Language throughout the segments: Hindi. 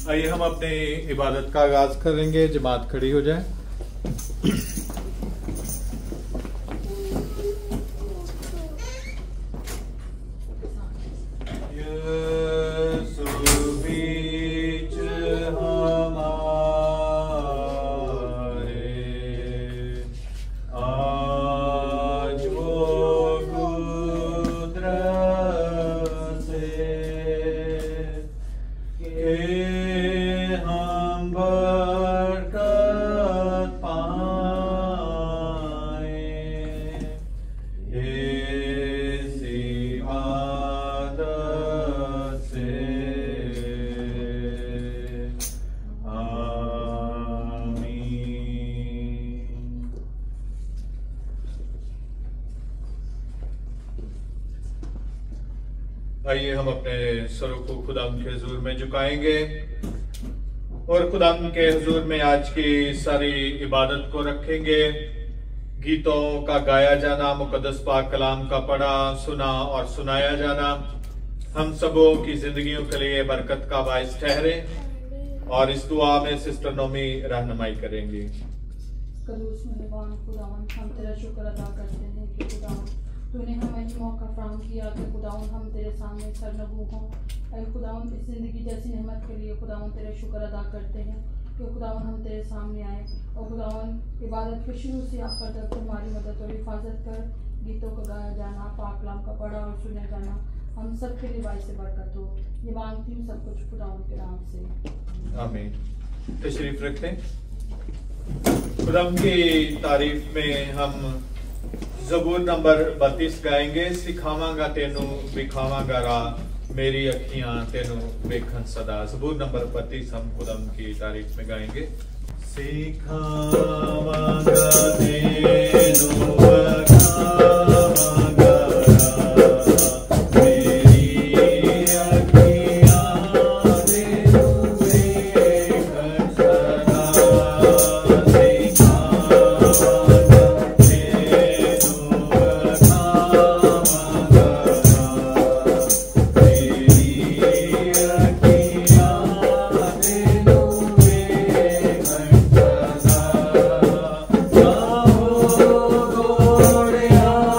आइए हम अपने इबादत का आगाज करेंगे। जमात खड़ी हो जाए। आइए हम अपने सरों को खुदावंद के हुजूर में झुकाएंगे और खुदावंद के हुजूर में आज की सारी इबादत को रखेंगे। गीतों का गाया जाना, मुकद्दस पाक कलाम का पढ़ा, सुना और सुनाया जाना हम सबों की जिंदगियों के लिए बरकत का बाइस ठहरे। और इस दुआ में सिस्टर नोमी रहनुमाई करेंगी। खुदावंद हम तेरा शुक्र अदा करते हैं कि खुदावंद तूने हमें मौका फराहम किया कि खुदावंद हम तेरे सामने सरनगू हों। ऐ खुदावंद इस ज़िंदगी जैसी नेमत के लिए खुदावंद तेरे शुक्र अदा करते हैं कि खुदावंद हम तेरे सामने आए। और खुदावंद इबादत के शुरू से आखिर तक तुम्हारी मदद और हिफाजत कर। गीतों का गाया जाना, पाक कलाम का पढ़ा और सुना जाना हम सब के लिए बाइस बरकत हो। ये मांगती हूँ सब कुछ खुदावंद के नाम से, आमीन। तशरीफ रखते हैं। खुदावंद की तारीफ में हम ज़बूर नंबर 32 गाएंगे। सिखावांगा तेनू विखावांगा राह, मेरी अखियां तेनू वेखन सदा। ज़बूर नंबर 32 हम खुदावंद की तारीफ में गाएंगे। सिखावांगा तेनू Oh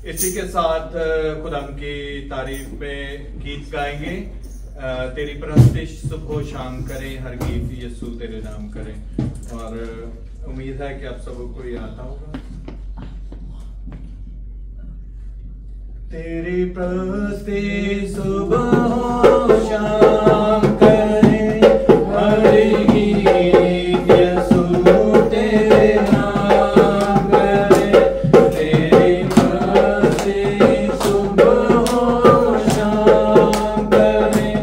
इसी के साथ खुदाम की तारीफ में गीत गाएंगे। तेरी प्रस्तिश सुबह शाम करें, हर गीत यीशु तेरे नाम करें। और उम्मीद है कि आप सबको ये आता होगा। तेरी प्रस्तिश सुबह शाम करें, हर गीत यीशु तेरे नाम करें। तेरी प्रस्तिश सुबह शाम करें,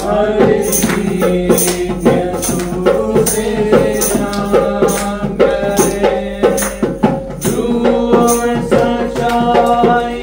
हर गीत यीशु तेरे नाम करें। ध्रुव और सच्चाई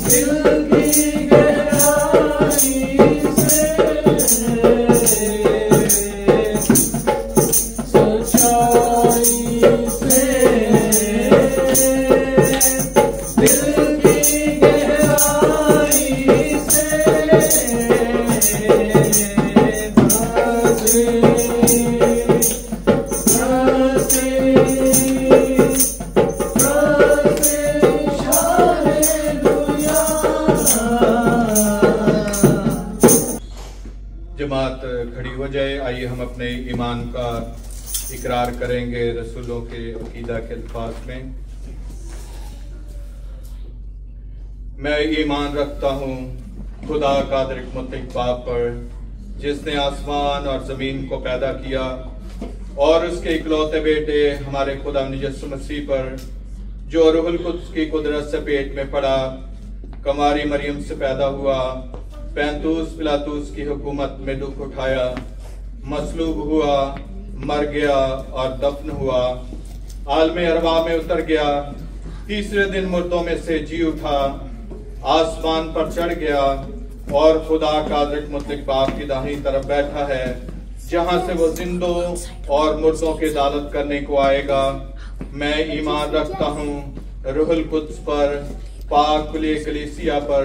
दिल जमात खड़ी हो जाए। आइए हम अपने ईमान का इकरार करेंगे रसूलों के अकीदा के अल्फाज में। मैं ईमान रखता हूँ खुदा कादिर मुतलक बाप पर, जिसने आसमान और जमीन को पैदा किया, और उसके इकलौते बेटे हमारे खुदा यीशु मसीह पर, जो रूहुल कुद्स की कुदरत से पेट में पड़ा, कमारी मरियम से पैदा हुआ, पैंतूस पिलातूस की हुकूमत में दुख उठाया, मसलूब हुआ, मर गया और दफन हुआ, आलमे अरवा में उतर गया, तीसरे दिन मुर्दों में से जी उठा, आसमान पर चढ़ गया और खुदा कादिर मुतलक बाप की दाहिनी तरफ बैठा है, जहां से वो जिंदों और मुर्दों की अदालत करने को आएगा। मैं ईमान रखता हूँ रूहुल कुद्स पर, पाक कुल कलीसिया पर,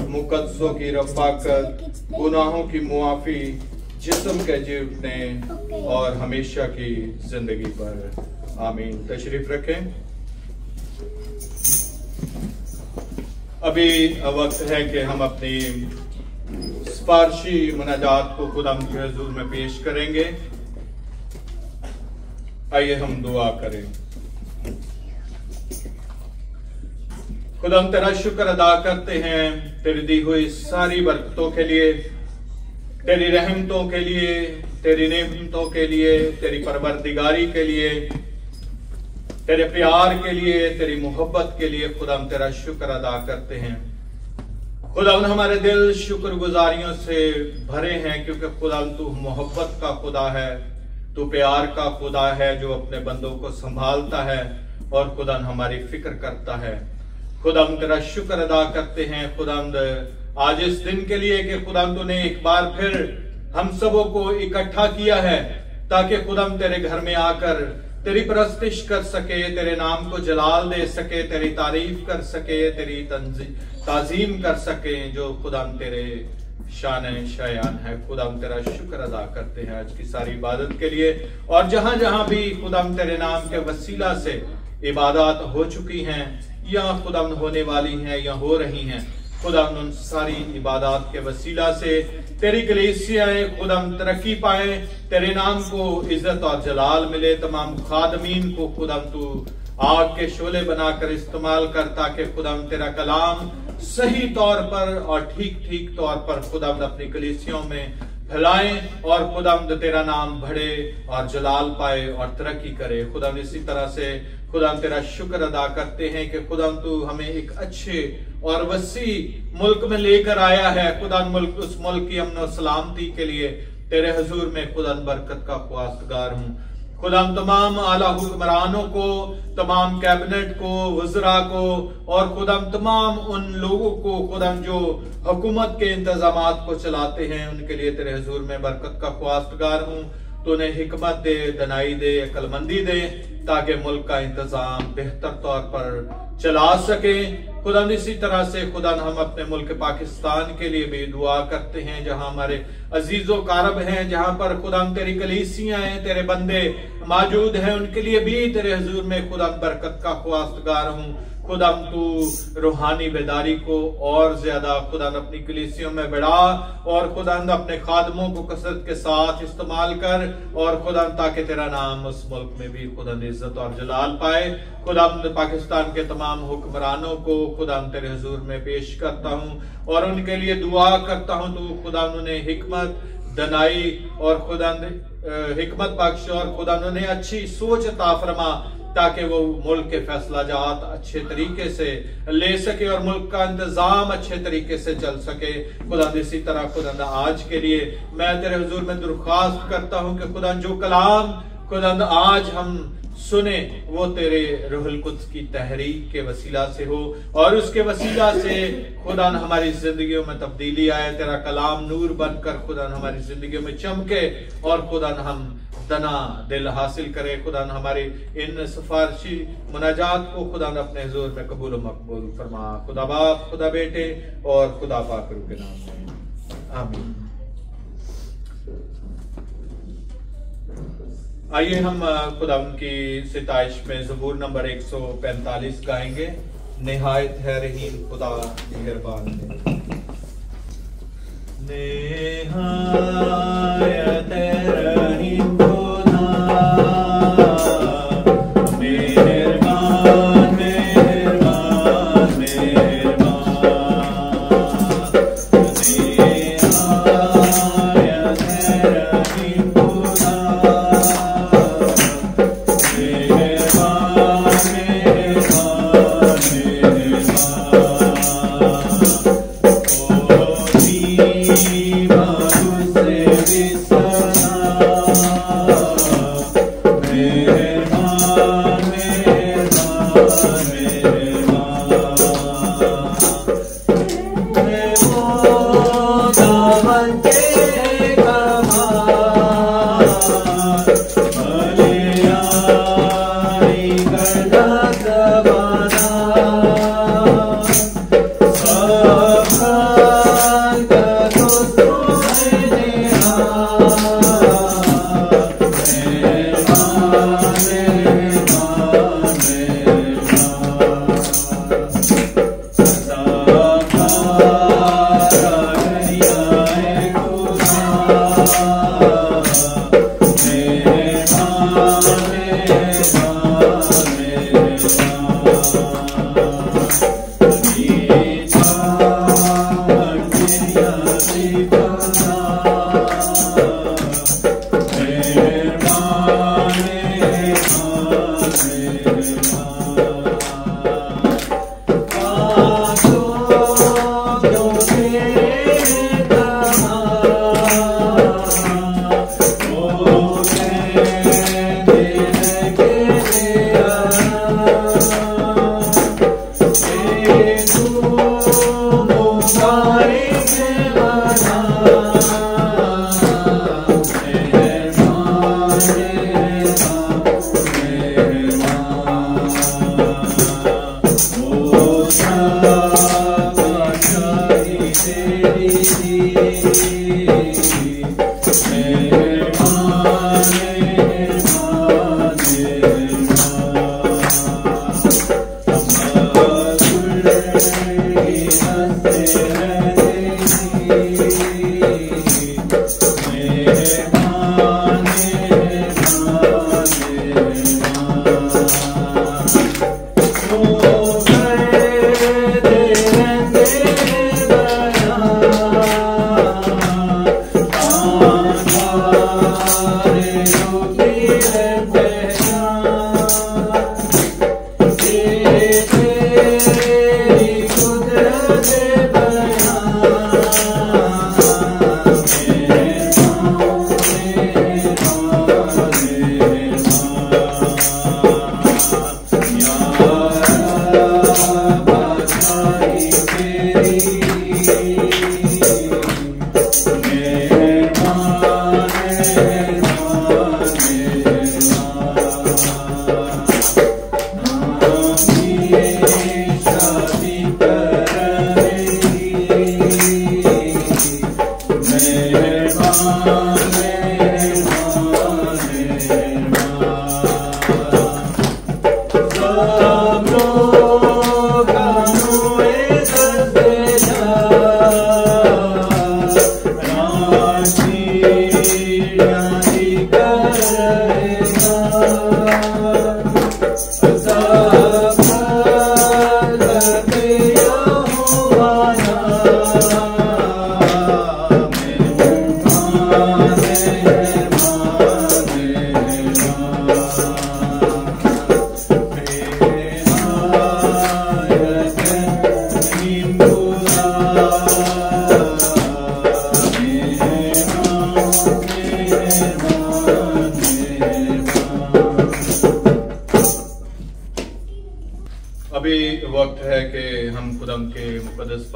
मुकद्दसों की रफ़ाकत, गुनाहों की मुआफी, जिस्म के जीवने और हमेशा की जिंदगी पर। आमीन। तशरीफ रखें। अभी वक्त है कि हम अपनी सिफारशी मुनाजात को खुदा के हुजूर में पेश करेंगे। आइए हम दुआ करें। खुदा हम तेरा शुक्र अदा करते हैं तेरी दी हुई सारी बरकतों के लिए, तेरी रहमतों के लिए, तेरी नेमतों के लिए, तेरी परवरदिगारी के लिए, तेरे प्यार के लिए, तेरी मोहब्बत के लिए खुदा हम तेरा शुक्र अदा करते हैं। खुदा हमारे दिल शुक्रगुजारियों से भरे हैं, क्योंकि खुदा तू मोहब्बत का खुदा है, तू प्यार का खुदा है जो अपने बंदों को संभालता है और खुदा हमारी फिक्र करता है। खुदा हम तेरा शुक्र अदा करते हैं खुदा आज इस दिन के लिए कि खुदा तूने एक बार फिर हम सबों को इकट्ठा किया है, ताकि खुदा तेरे घर में आकर तेरी परस्तिश कर सके, तेरे नाम को जलाल दे सके, तेरी तारीफ कर सके, तेरी ताजीम कर सके, जो खुदा तेरे शान शयान है। खुदा हम तेरा शुक्र अदा करते हैं आज की सारी इबादत के लिए, और जहां जहां भी खुदा तेरे नाम के वसीला से इबादत हो चुकी हैं या खुदा होने वाली हैं या हो रही हैं, खुदा उन सारी इबादत के वसीला से तेरी कलीसियाएं खुदा तरक्की पाए, तेरे नाम को इज्जत और जलाल मिले। तमाम खादमीन को खुदा तू आग के शोले बनाकर इस्तेमाल कर, ताकि खुदा तेरा कलाम सही तौर पर और ठीक ठीक तौर पर खुदा अपनी कलीसियों में फैलाएं और खुदा तेरा नाम बढ़े और जलाल पाए और तरक्की करे। खुदा इसी तरह से खुदा तेरा शुक्र अदा करते हैं कि खुदा तू हमें एक अच्छे और वसी मुल्क में लेकर आया है। खुदा उस मुल्क की अमन और सलामती के लिए तेरे हुजूर में खुदा बरकत का ख्वास्तगार हूँ। खुदा तमाम आला हुक्मरानों को, तमाम कैबिनेट को, वज़रा को और खुदा तमाम उन लोगों को खुदा जो हुकूमत के इंतजामात को चलाते हैं, उनके लिए तेरे हुजूर में बरकत का ख्वास्तगार हूँ। तो उन्हें हिकमत दे, दनाई दे, अक्लमंदी दे, ताकि मुल्क का इंतजाम बेहतर तौर पर चला सके। खुदा इसी तरह से खुदा हम अपने मुल्क पाकिस्तान के लिए भी दुआ करते हैं, जहां हमारे अजीजों कारब हैं, जहां पर खुदा तेरी कलीसियां हैं, तेरे बंदे मौजूद हैं, उनके लिए भी तेरे हुजूर में खुदा बरकत का ख्वास्तगार हूँ। खुदा तू रूहानी बेदारी को और ज्यादा खुदा अपनी कलीसियों में बढ़ा और खुदा अपने खादमों को कसरत के साथ इस्तेमाल कर, और खुदा ताकि तेरा नाम उस मुल्क में भी खुदा इज्जत और जलाल पाए। खुदा पाकिस्तान के तमाम हुक्मरानों को खुदा तेरे हुजूर में पेश करता हूँ और उनके लिए दुआ करता हूँ। तू खुदा उन्हें हिकमत, दनाई और खुदा हिकमत बख्श और खुदा उन्हें अच्छी सोच अता फरमा, ताकि वो मुल्क के फैसला जात अच्छे तरीके से ले सके और मुल्क का इंतजाम अच्छे तरीके से चल सके। खुदा इसी तरह खुदा आज के लिए मैं तेरे हुजूर में दरख्वास्त करता हूँ कि खुदा जो कलाम खुदा आज हम सुने वो तेरे रूहुल कुद्स की तहरीक के वसीला से हो, और उसके वसीला से खुदा हमारी जिंदगियों में तब्दीली आए। तेरा कलाम नूर बनकर खुदा हमारी जिंदगियों में चमके, और खुदा हम दना दिल हासिल करे। खुदा हमारे इन सिफारिशी मुनाजात को खुदा अपने हुजूर में कबूल मकबूल फरमा। खुदा बाप, खुदा बेटे और खुदा पाक रूह के नाम में आमीन। आइए हम खुदा की सिताइश में ज़बूर नंबर 145 गाएंगे। निहायत है रहीम खुदा मेहरबान है, निहायत है रहीम खुदा मेहरबान मेहरबान मेहरबान, निहायत है रहीम खुदा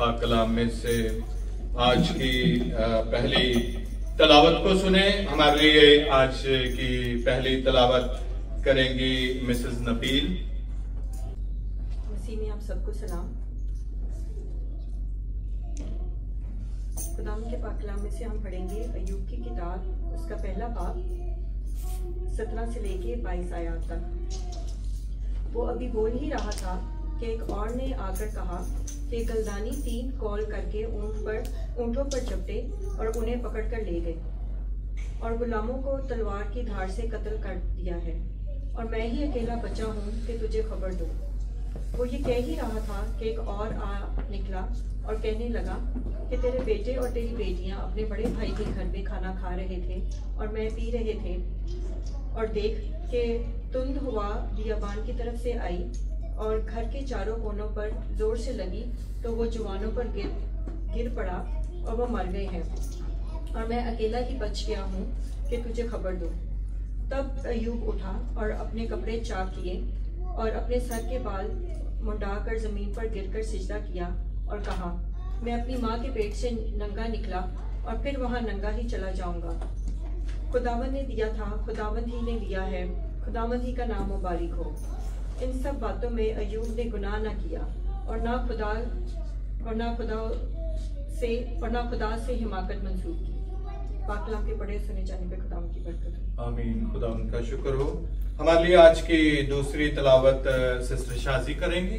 पाक कलाम में से आज की पहली तलावत को सुने। हमारे लिए आज की पहली तलावत करेंगी मिसेस नबील। मसीह में आप सबको सलाम। खुदाम के पाक कलाम में से हम पढ़ेंगे अय्यूब की किताब, उसका पहला बाब 17 से लेके 22 आयत तक। वो अभी बोल ही रहा था कि एक और ने आकर कहा कि गलदानी 3 कॉल करके ऊँटों पर चपटे और उन्हें पकड़कर ले गए और गुलामों को तलवार की धार से कत्ल कर दिया है, और मैं ही अकेला बचा हूँ कि तुझे खबर दूँ। वो ये कह ही रहा था कि एक और आ निकला और कहने लगा कि तेरे बेटे और तेरी बेटियां अपने बड़े भाई के घर में खाना खा रहे थे और मैं पी रहे थे, और देख कि तुंद हवा बियाबान की तरफ से आई और घर के चारों कोनों पर जोर से लगी, तो वो जवानों पर गिर पड़ा और वो मर गए हैं, और मैं अकेला ही बच गया हूँ कि तुझे खबर दूँ। तब अय्यूब उठा और अपने कपड़े चाक किए और अपने सर के बाल मुंडाकर जमीन पर गिरकर सिजदा किया और कहा, मैं अपनी माँ के पेट से नंगा निकला और फिर वहाँ नंगा ही चला जाऊंगा। खुदावंद ने दिया था, खुदावंद ही ने लिया है, खुदावंद ही का नाम मुबारक हो। इन सब बातों में अय्यूब ने गुनाह न किया और ना खुदा से हिमाकत मंसूब की। पाक कलाम के पढ़े सुने जाने पे खुदावंद की बरकत हो। आमीन। खुदावंद का शुक्र हो। हमारे लिए आज की दूसरी तलावत सिस्टर शाजी करेंगी।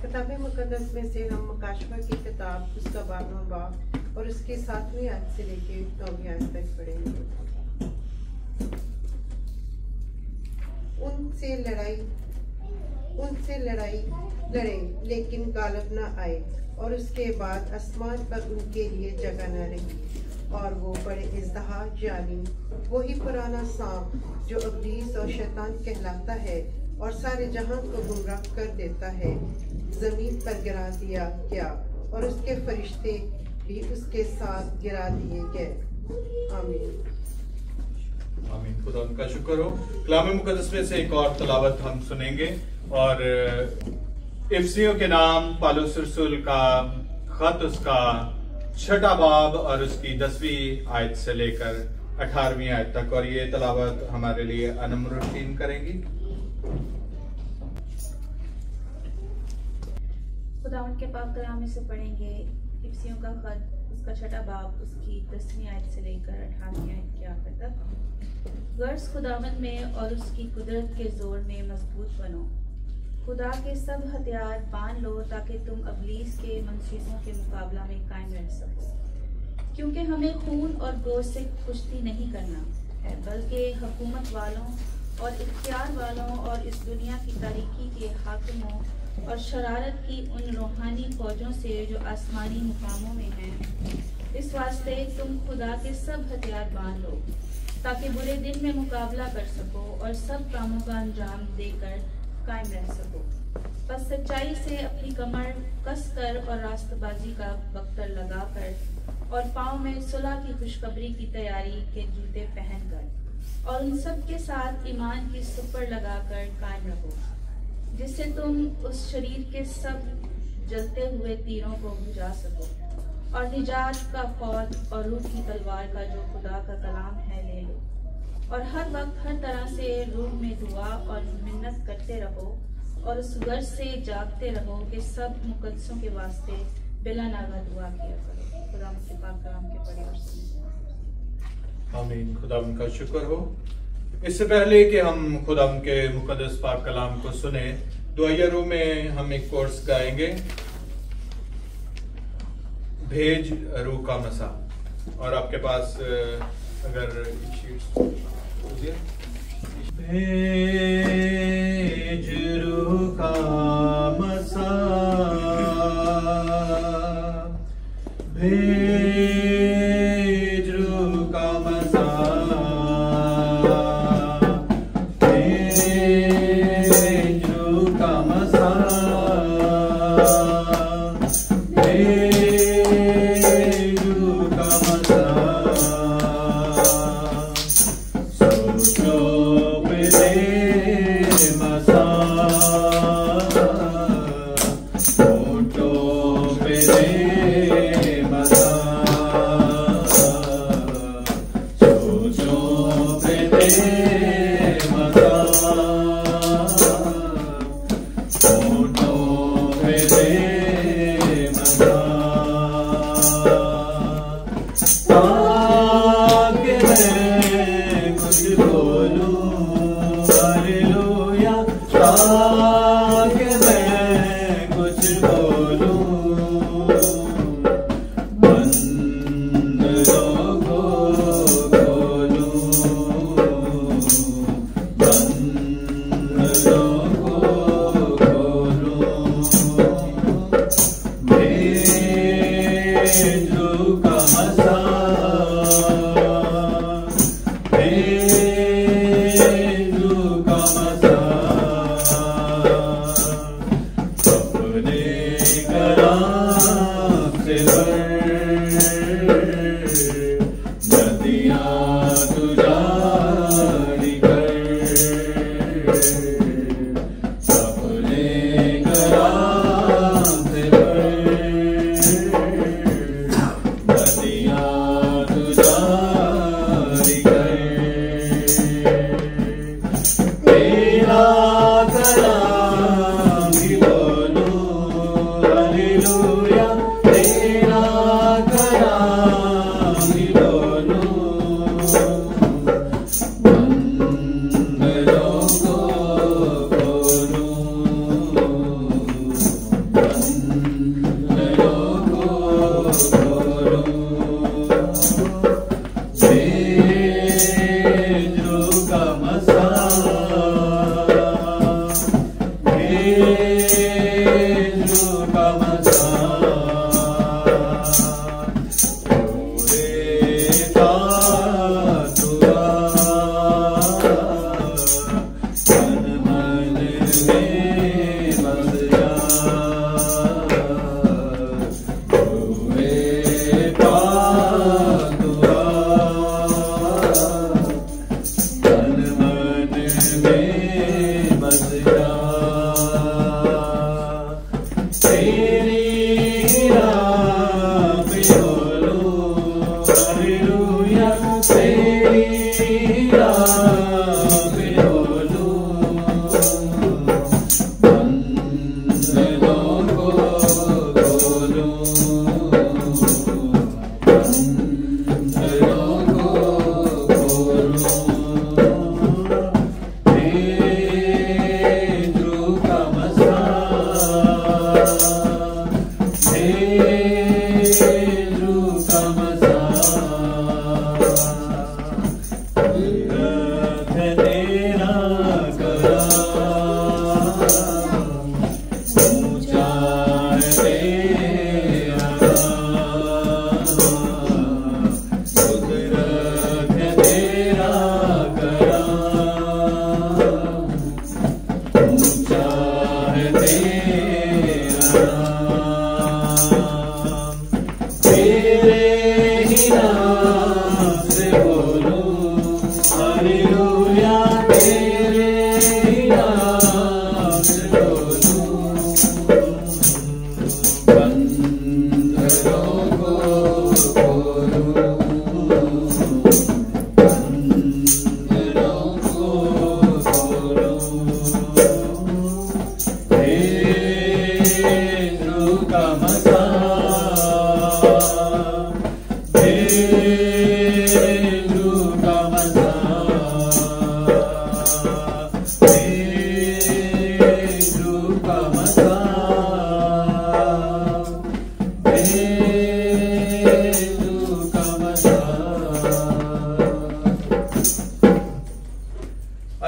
किताब मुकद्दस में से हम मुकाशवा की किताब, उसका 12वां बाब और उसके 7वीं आयत से लेके 9वीं आयत तक पढ़ेंगे। उनसे लड़ाई लड़े लेकिन गालिब न आए, और उसके बाद आसमान पर उनके लिए जगह न रही, और वो बड़े इज़्दहा यानी वही पुराना सांप जो इब्लीस और शैतान कहलाता है और सारे जहां को गुमराह कर देता है, जमीन पर गिरा दिया गया और उसके फरिश्ते भी उसके साथ गिरा दिए गए। आमीन। आमीन। खुदा उनका शुक्र हो। कलाम मुकद्दस में से एक और तलावत हम सुनेंगे, और इफ्सियों के नाम पौलुस रसूल का खत, उसका 6वां बाब और उसकी 10वीं आयत से लेकर 18वीं आयत तक, और ये तलावत हमारे लिए अनमरुद्दीन करेंगी। खुदावंद के पाक कलाम में से पढ़ेंगे इफ्सियों का खत, उसका 6वां बाब, उसकी 10वीं आयत से लेकर 18वीं आयत के आखिर तक। गर्ज खुदावंद में और उसकी कुदरत के जोर में मजबूत बनो, खुदा के सब हथियार बांध लो ताकि तुम इब्लीस के मंसूबों के मुकाबला में कायम रह सको, क्योंकि हमें खून और गोश्त से कुश्ती नहीं करना है, बल्कि हुकूमत वालों और इख्तियार वालों और इस दुनिया की तारीकी के हाकिमों और शरारत की उन रूहानी फौजों से जो आसमानी मुकामों में हैं। इस वास्ते तुम खुदा के सब हथियार बांध लो ताकि बुरे दिन में मुकाबला कर सको और सब कामों का अंजाम देकर कायम रह सको। बस सच्चाई से अपनी कमर कस कर और रास्तबाजी का बख्तर लगाकर और पाँव में सुलह की खुशखबरी की तैयारी के जूते पहनकर और उन सब के साथ ईमान की सुपर लगाकर कायम रहो, जिससे तुम उस शरीर के सब जलते हुए तीरों को बुझा सको और निजात का फौज और रूह की तलवार का जो खुदा का कलाम है ले लो, और हर वक्त हर तरह से रूह में दुआ और मिन्नत करते रहो और उस गर्ज से जागते रहो कि सब मुकद्दसों के वास्ते बिला नागा दुआ किया करो। खुदा के पाक कलाम के पढ़े और सुने। आमीन। खुदा उनका शुक्र हो। इससे पहले कि हम खुदा के मुकद्दस पाक कलाम को सुने, दुआया रूह में हम एक कोर्स गाएंगे, भेज रूह का मसा। और आपके पास अगर भेज रूह का मसा, भेज रूह का मसा, भेज रूह का मसा, भेज रूह का मसा। सोचो मेरे मसा,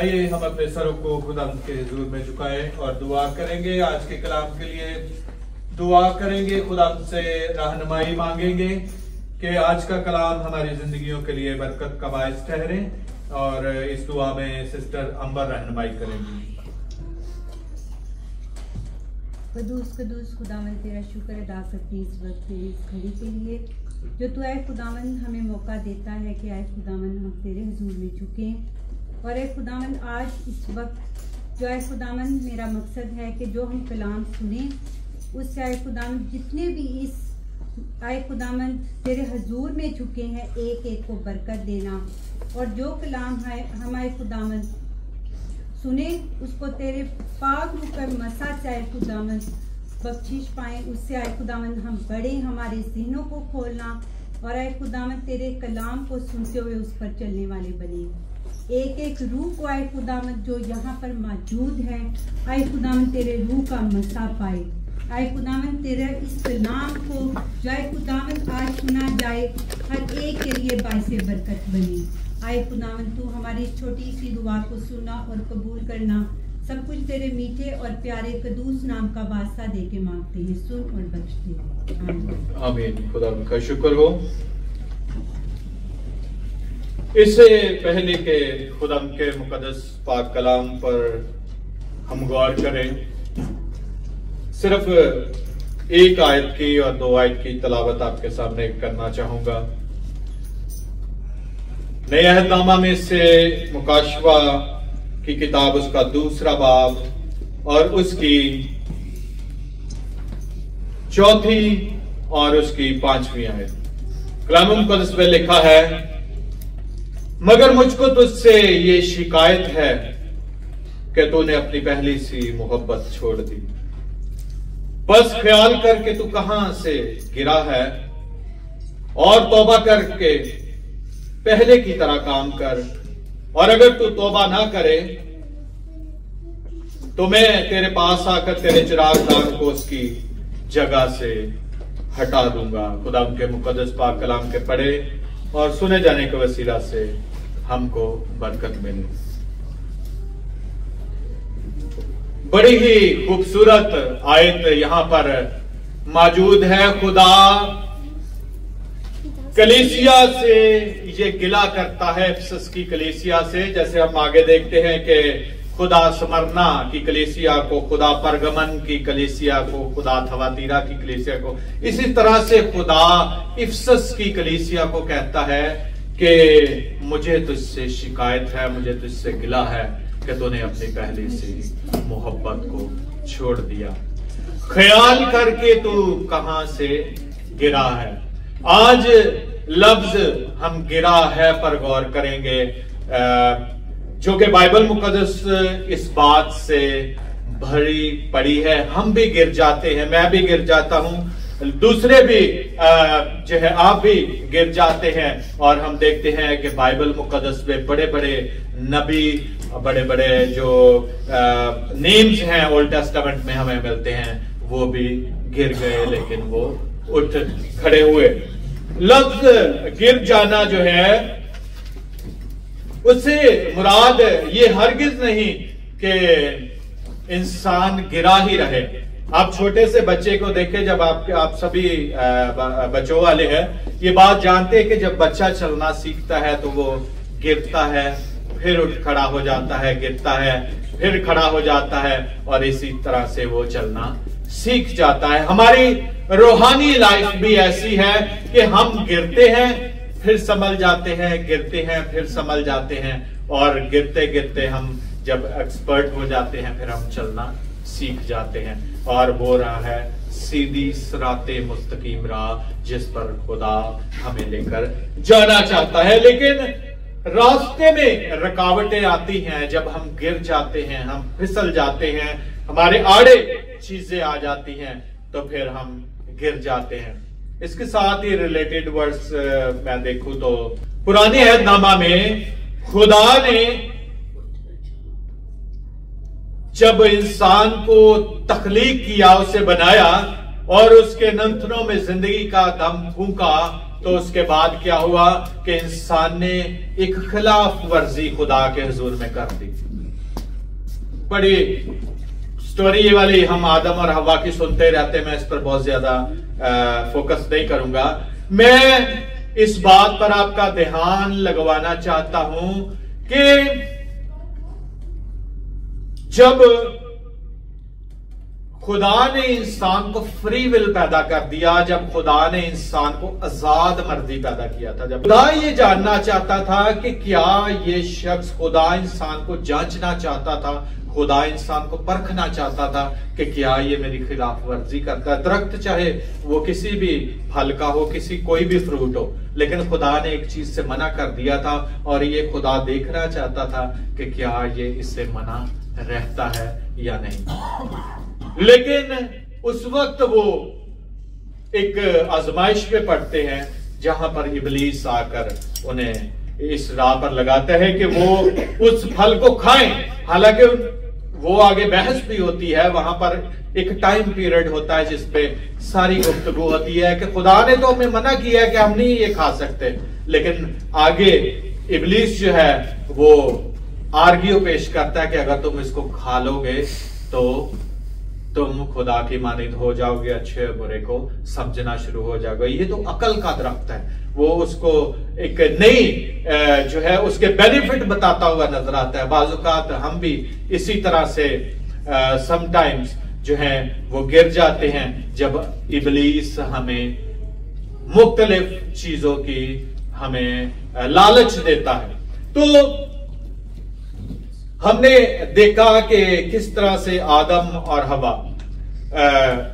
आइए हम अपने सरों को खुदावंद के हुजूर में झुकाएं और दुआ करेंगे। आज के कलाम के लिए दुआ करेंगे, खुदावंद से रहनुमाई मांगेंगे कि आज का कलाम हमारी जिंदगियों के लिए बरकत का बायस ठहरे। और इस दुआ में सिस्टर अंबर रहनुमाई करेंगी। कदूस कदूस खुदावंद तेरा शुक्र अदा करते इस वक्त तेरी इस घड़ी के लिए जो तू आए खुदावंद हमें मौका देता है कि आए खुदावंद हम तेरे हुजूर में झुकें। और आए खुदावंद आज इस वक्त जो आए खुदावंद मेरा मकसद है कि जो हम कलाम सुने उससे आए खुदावंद जितने भी इस आए खुदावंद तेरे हुजूर में झुके हैं एक एक को बरकत देना। और जो कलाम है हम आए खुदावंद सुने उसको तेरे पाक रूह पर मसा चाहे खुदावंद बख्शिश पाएं, उससे आए खुदावंद हम बड़े हमारे ज़हनों को खोलना और आए खुदावंद तेरे कलाम को सुनते हुए उस पर चलने वाले बने। एक एक रूह को आए खुदावंद जो यहाँ पर मौजूद है आए खुदावंद तेरे रूह का मसा पाए। आए खुदावंद तेरे इस कलाम को जो आए खुदावंद आज सुना जाए हर एक के लिए बाइसे बरकत बने। आए खुदावंद तू हमारी छोटी सी दुआ को सुना और कबूल करना सब कुछ तेरे मीठे और प्यारे कदूस नाम का वास्ता दे के मांगते हैं, सुन और बख्श दे। आमीन। आमीन। खुदा का शुक्र हो। इससे पहले के खुदा के मुकद्दस पाक कलाम पर हम गौर करें, सिर्फ एक आयत की और 2 आयत की तलावत आपके सामने करना चाहूंगा। नए अहदनामा में से मुकाशवा की किताब, उसका 2 बाब और उसकी 4 और उसकी 5वीं आयत। कलाम मुकद्दस में लिखा है, मगर मुझको तुझसे ये शिकायत है कि तूने अपनी पहली सी मोहब्बत छोड़ दी। बस ख्याल करके तू कहां से गिरा है और तौबा करके पहले की तरह काम कर, और अगर तू तौबा ना करे तो मैं तेरे पास आकर तेरे चिरागदान को उसकी जगह से हटा दूंगा। खुदा के मुकद्दस पाक कलाम के पढ़े और सुने जाने के वसीला से हमको बरकत मिले। बड़ी ही खूबसूरत आयत यहां पर मौजूद है। खुदा कलीसिया से ये गिला करता है, इफिसस की कलीसिया से। जैसे हम आगे देखते हैं कि खुदा स्मरना की कलीसिया को, खुदा परगमन की कलीसिया को, खुदा थवातीरा की कलीसिया को, इसी तरह से खुदा इफिसस की कलीसिया को कहता है कि मुझे तुझसे शिकायत है, मुझे तुझसे गिला है कि तूने अपनी पहली सी मोहब्बत को छोड़ दिया। ख्याल करके तू कहां से गिरा है। आज लफ्ज हम गिरा है पर गौर करेंगे, जो कि बाइबल मुकद्दस इस बात से भरी पड़ी है। हम भी गिर जाते हैं, मैं भी गिर जाता हूं, दूसरे भी जो है आप भी गिर जाते हैं। और हम देखते हैं कि बाइबल मुकद्दस में बड़े बड़े नबी, बड़े बड़े जो नेम्स हैं ओल्ड टेस्टामेंट में हमें मिलते हैं, वो भी गिर गए लेकिन वो उठ खड़े हुए। लफ्ज गिर जाना जो है, उससे मुराद ये हरगिज नहीं कि इंसान गिरा ही रहे। आप छोटे से बच्चे को देखें, जब आप सभी बच्चों वाले हैं, ये बात जानते हैं कि जब बच्चा चलना सीखता है तो वो गिरता है, फिर उठ खड़ा हो जाता है, गिरता है, फिर खड़ा हो जाता है, और इसी तरह से वो चलना सीख जाता है। हमारी रूहानी लाइफ भी ऐसी है कि हम गिरते हैं फिर संभल जाते हैं, गिरते हैं फिर संभल जाते हैं, और गिरते गिरते हम जब एक्सपर्ट हो जाते हैं फिर हम चलना सीख जाते हैं। और वो राह है सीधी सिराते मुस्तकीम राह, जिस पर खुदा हमें लेकर जाना चाहता है। लेकिन रास्ते में रुकावटें आती हैं, जब हम गिर जाते हैं, हम फिसल जाते हैं, हमारे आड़े चीजें आ जाती हैं, तो फिर हम गिर जाते हैं। इसके साथ ही रिलेटेड वर्ड्स मैं देखूं तो पुराने अहदनामा में खुदा ने जब इंसान को तख्लीक किया, उसे बनाया और उसके नंथनों में जिंदगी का दम फूंका, तो उसके बाद क्या हुआ कि इंसान ने एक खिलाफ वर्जी खुदा के हुजूर में कर दी। बड़ी स्टोरी वाली हम आदम और हवा की सुनते रहते, मैं इस पर बहुत ज्यादा फोकस नहीं करूंगा। मैं इस बात पर आपका ध्यान लगवाना चाहता हूं कि जब खुदा ने इंसान को फ्री विल पैदा कर दिया, जब खुदा ने इंसान को आजाद मर्जी पैदा किया था, जब खुदा ये जानना चाहता था कि क्या ये शख्स, खुदा इंसान को जांचना चाहता था, खुदा इंसान को परखना चाहता था कि क्या ये मेरी खिलाफ वर्जी करता है। दरख्त चाहे वो किसी भी फल का हो, किसी कोई भी फ्रूट हो, लेकिन खुदा ने एक चीज से मना कर दिया था, और ये खुदा देखना चाहता था कि क्या ये इससे मना रहता है या नहीं। लेकिन उस वक्त वो एक आजमाइश में पड़ते हैं, जहां पर इबलीस आकर उन्हें इस राह पर लगाता है कि वो उस फल को खाएं। हालांकि वो आगे बहस भी होती है, वहां पर एक टाइम पीरियड होता है जिसपे सारी गुफ्तगू होती है कि खुदा ने तो हमें मना किया है कि हम नहीं ये खा सकते, लेकिन आगे इबलीस जो है वो आर्ग्यू पेश करता है कि अगर तुम इसको खा लोगे तो तुम खुदा की मानिंद हो जाओगे, अच्छे और बुरे को समझना शुरू हो जाओगे। ये तो अकल का दरख्त है, वो उसको एक नई जो है उसके बेनिफिट बताता हुआ नजर आता है। बाज़ हम भी इसी तरह से समटाइम्स जो है वो गिर जाते हैं जब इबलीस हमें मुख्तलिफ चीजों की हमें लालच देता है। तो हमने देखा कि किस तरह से आदम और हवा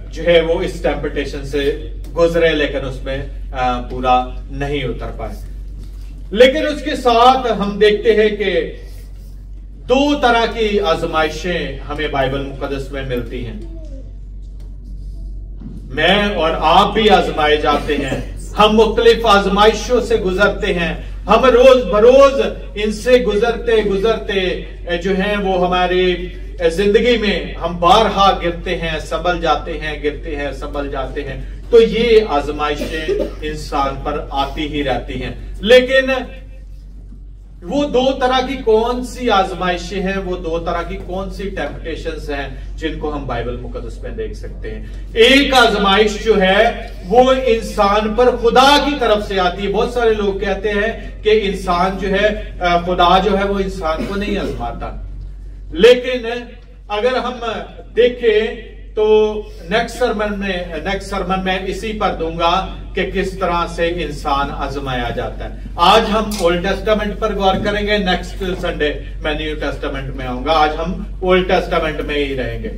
जो है वो इस टेम्पटेशन से गुजरे, लेकिन उसमें पूरा नहीं उतर पाए। लेकिन उसके साथ हम देखते हैं कि दो तरह की आजमाइशें हमें बाइबल मुकद्दस में मिलती हैं। मैं और आप भी आजमाए जाते हैं, हम मुख्तलिफ आजमाइशों से गुजरते हैं, हम रोज बरोज इनसे गुजरते गुजरते जो है वो हमारी जिंदगी में हम बारहा गिरते हैं, संभल जाते हैं, गिरते हैं, संभल जाते हैं। तो ये आजमाइशें इंसान पर आती ही रहती हैं। लेकिन वो दो तरह की कौन सी आजमाइशें हैं, वो दो तरह की कौन सी टेम्पटेशंस हैं जिनको हम बाइबल मुकद्दस में देख सकते हैं। एक आजमाइश जो है वो इंसान पर खुदा की तरफ से आती है। बहुत सारे लोग कहते हैं कि इंसान जो है खुदा जो है वो इंसान को नहीं आजमाता, लेकिन अगर हम देखें तो नेक्स्ट सरमन में इसी पर दूंगा कि किस तरह से इंसान आजमाया जाता है। आज हम ओल्ड टेस्टामेंट पर गौर करेंगे, नेक्स्ट संडे मैं न्यू टेस्टामेंट में आऊंगा। आज हम ओल्ड टेस्टामेंट में ही रहेंगे,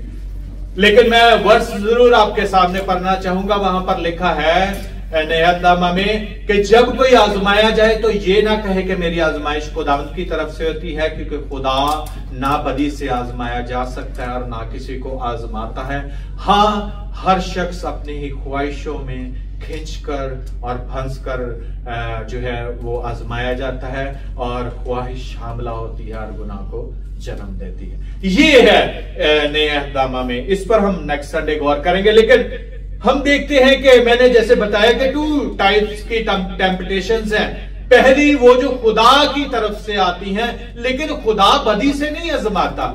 लेकिन मैं वर्स जरूर आपके सामने पढ़ना चाहूंगा। वहां पर लिखा है नहदनामा में कि जब कोई आजमाया जाए तो ये ना कहे कि मेरी आजमाइश खुदावंद की तरफ से होती है, क्योंकि खुदा ना बदी से आजमाया जा सकता है और ना किसी को आजमाता है। हाँ, हर शख्स अपनी ही ख्वाहिशों में खींचकर और फंस कर जो है वो आजमाया जाता है, और ख्वाहिश हामला होती है और गुनाह को जन्म देती है। ये है नहदनामा में, इस पर हम नेक्स्ट संडे गौर करेंगे। लेकिन हम देखते हैं कि मैंने जैसे बताया कि 2 टाइप्स की टेम्पटेशंस हैं। पहली वो जो खुदा की तरफ से आती हैं, लेकिन खुदा बदी से नहीं आजमाता।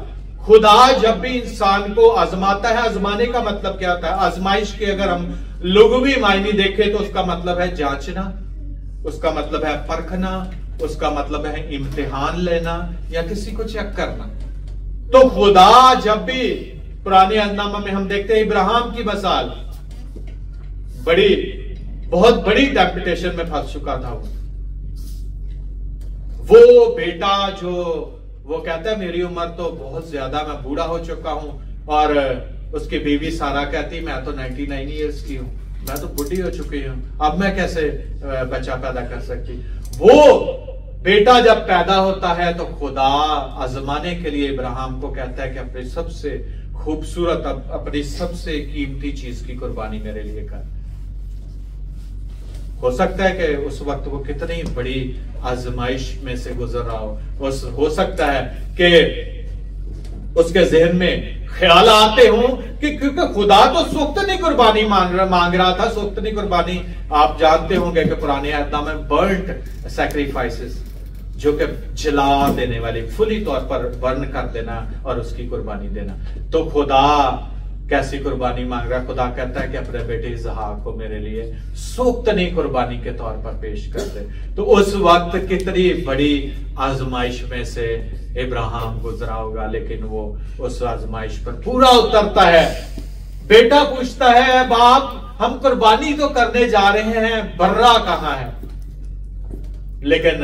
खुदा जब भी इंसान को आजमाता है, आजमाने का मतलब क्या होता है? आजमाइश के अगर हम लुग़वी मायने देखें तो उसका मतलब है जांचना, उसका मतलब है परखना, उसका मतलब है इम्तिहान लेना या किसी को चेक करना। तो खुदा जब भी पुराने अहदनामा में हम देखते हैं इब्राहिम की मिसाल, बहुत बड़ी टेम्पटेशन में फंस चुका था वो बेटा जो वो कहता है मेरी उम्र तो बहुत ज्यादा, मैं बूढ़ा हो चुका हूं, और उसकी बीवी सारा कहती मैं तो 99 ईयर्स की हूं, मैं तो बुढ़ी हो चुकी हूं, अब मैं कैसे बच्चा पैदा कर सकती। वो बेटा जब पैदा होता है तो खुदा आजमाने के लिए इब्राहिम को कहता है कि अपनी सबसे खूबसूरत, अपनी सबसे कीमती चीज की कुर्बानी मेरे लिए कर। हो सकता है कि उस वक्त वो कितनी बड़ी आजमाइश में से गुजर रहा हो सकता है कि उसके जहन में ख्याल आते हों कि क्योंकि खुदा तो सुख्तनी कुर्बानी मांग रहा था। सुख्तनी कुर्बानी आप जानते होंगे कि पुराने अहदनामे में बर्न्ट सैक्रिफाइसेस, जो कि जला देने वाली, फुली तौर पर बर्न कर देना और उसकी कुर्बानी देना। तो खुदा कैसी कुर्बानी मांग रहा है? खुदा कहता है कि अपने बेटे इसहाक को मेरे लिए सोख्तनी कुर्बानी के तौर पर पेश कर दे। तो उस वक्त कितनी बड़ी आजमाइश में से इब्राहिम गुजरा होगा, लेकिन वो उस आजमाइश पर पूरा उतरता है। बेटा पूछता है, बाप हम कुर्बानी तो करने जा रहे हैं, बर्रा कहां है? लेकिन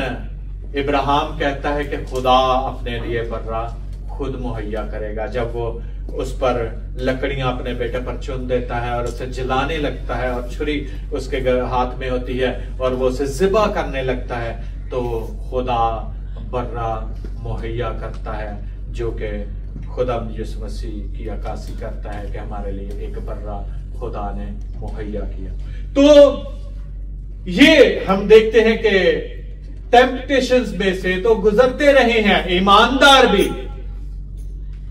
इब्राहिम कहता है कि खुदा अपने लिए बर्रा खुद मुहैया करेगा। जब वो उस पर लकड़ियां अपने बेटे पर चुन देता है और उसे जलाने लगता है और छुरी उसके हाथ में होती है और वो उसे ज़िबा करने लगता है, तो खुदा बर्रा मुहैया करता है, जो कि खुदा यीशु मसीह की अक्कासी करता है कि हमारे लिए एक बर्रा खुदा ने मुहैया किया। तो ये हम देखते हैं कि टेम्पटेशंस में से तो गुजरते रहे हैं। ईमानदार भी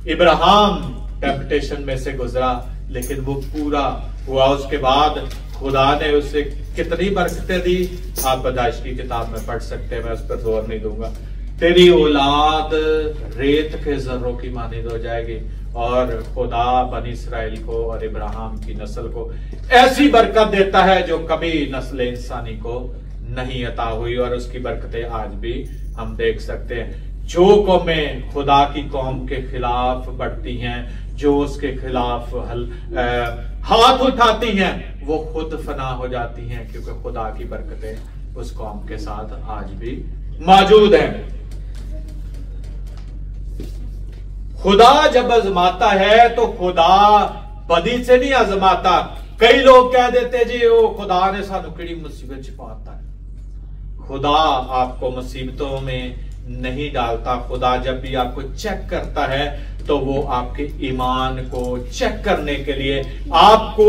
इब्राहिम टेम्पटेशन में से गुजरा, लेकिन वो पूरा हुआ। उसके बाद खुदा ने उसे कितनी बरकतें दी, आप पैदाइश की किताब में पढ़ सकते हैं, मैं उस पर जोर नहीं दूंगा। तेरी औलाद रेत के जर्रों की मानिंद हो जाएगी। और खुदा बनी इस्राएल को और इब्राहिम की नस्ल को ऐसी बरकत देता है जो कभी नस्ल इंसानी को नहीं अता हुई, और उसकी बरकतें आज भी हम देख सकते हैं। जो कौमें खुदा की कौम के खिलाफ बढ़ती हैं, जो उसके खिलाफ हाथ उठाती हैं, वो खुद फना हो जाती हैं, क्योंकि खुदा की बरकतें उस कौम के साथ आज भी मौजूद हैं। खुदा जब आजमाता है तो खुदा बदी से नहीं आजमाता। कई लोग कह देते जी वो खुदा ने सानू किड़ी मुसीबत च पाता है। खुदा आपको मुसीबतों में नहीं डालता। खुदा जब भी आपको चेक करता है तो वो आपके ईमान को चेक करने के लिए आपको,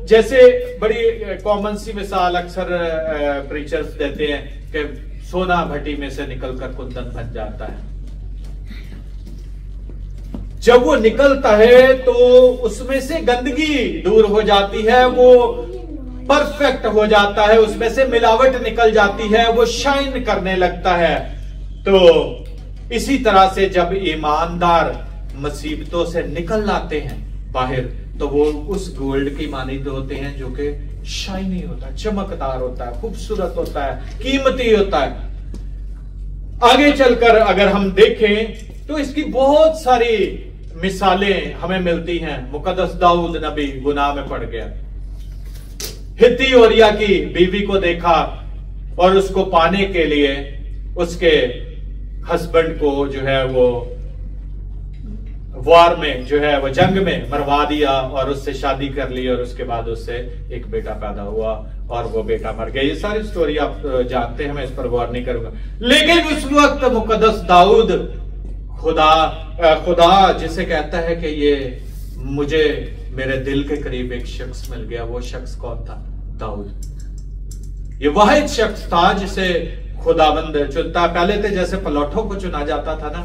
जैसे बड़ी कॉमन सी मिसाल अक्सर प्रीचर्स देते हैं कि सोना भट्टी में से निकलकर कुंदन बन जाता है। जब वो निकलता है तो उसमें से गंदगी दूर हो जाती है, वो परफेक्ट हो जाता है, उसमें से मिलावट निकल जाती है, वो शाइन करने लगता है। तो इसी तरह से जब ईमानदार मुसीबतों से निकल आते हैं बाहर, तो वो उस गोल्ड की मानिंद होते हैं जो कि शाइनी होता है, चमकदार होता है, खूबसूरत होता है, कीमती होता है। आगे चलकर अगर हम देखें तो इसकी बहुत सारी मिसालें हमें मिलती हैं। मुकद्दस दाऊद नबी गुनाह में पड़ गया, हित्ती ओरिया की बीवी को देखा और उसको पाने के लिए उसके हस्बैंड को जो है वो वार में जो है वो जंग में मरवा दिया और उससे शादी कर ली, और उसके बाद उससे एक बेटा पैदा हुआ और वो बेटा मर गया। ये सारी स्टोरी आप जानते हैं, मैं इस पर गौर नहीं करूंगा। लेकिन उस वक्त मुकद्दस दाऊद खुदा जिसे कहता है कि ये मुझे मेरे दिल के करीब एक शख्स मिल गया, वो शख्स कौन था? दाऊद। ये वाहिद शख्स था जिसे खुदाबंद चुनता। पहले तो जैसे पलौठों को चुना जाता था ना,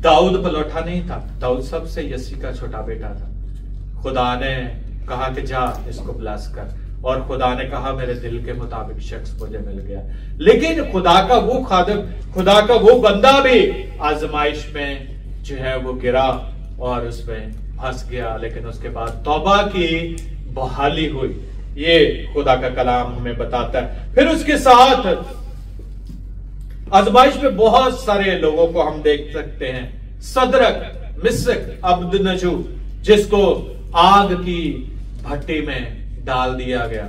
दाऊद पलौठा नहीं था, दाऊद सबसे यसी का छोटा बेटा था। खुदा ने कहा कि जा इसको ब्लेस कर, और खुदा ने कहा मेरे दिल के मुताबिक शख्स मुझे मिल गया। लेकिन खुदा का वो खादिम, खुदा का वो बंदा भी आजमाइश में जो है वो गिरा और उसमें फंस गया, लेकिन उसके बाद तौबा की बहाली हुई। ये खुदा का कलाम हमें बताता है। फिर उसके साथ आजमाइश में बहुत सारे लोगों को हम देख सकते हैं। सदरक, मिस्क, अब्दनजू, जिसको आग की भट्टी में डाल दिया गया।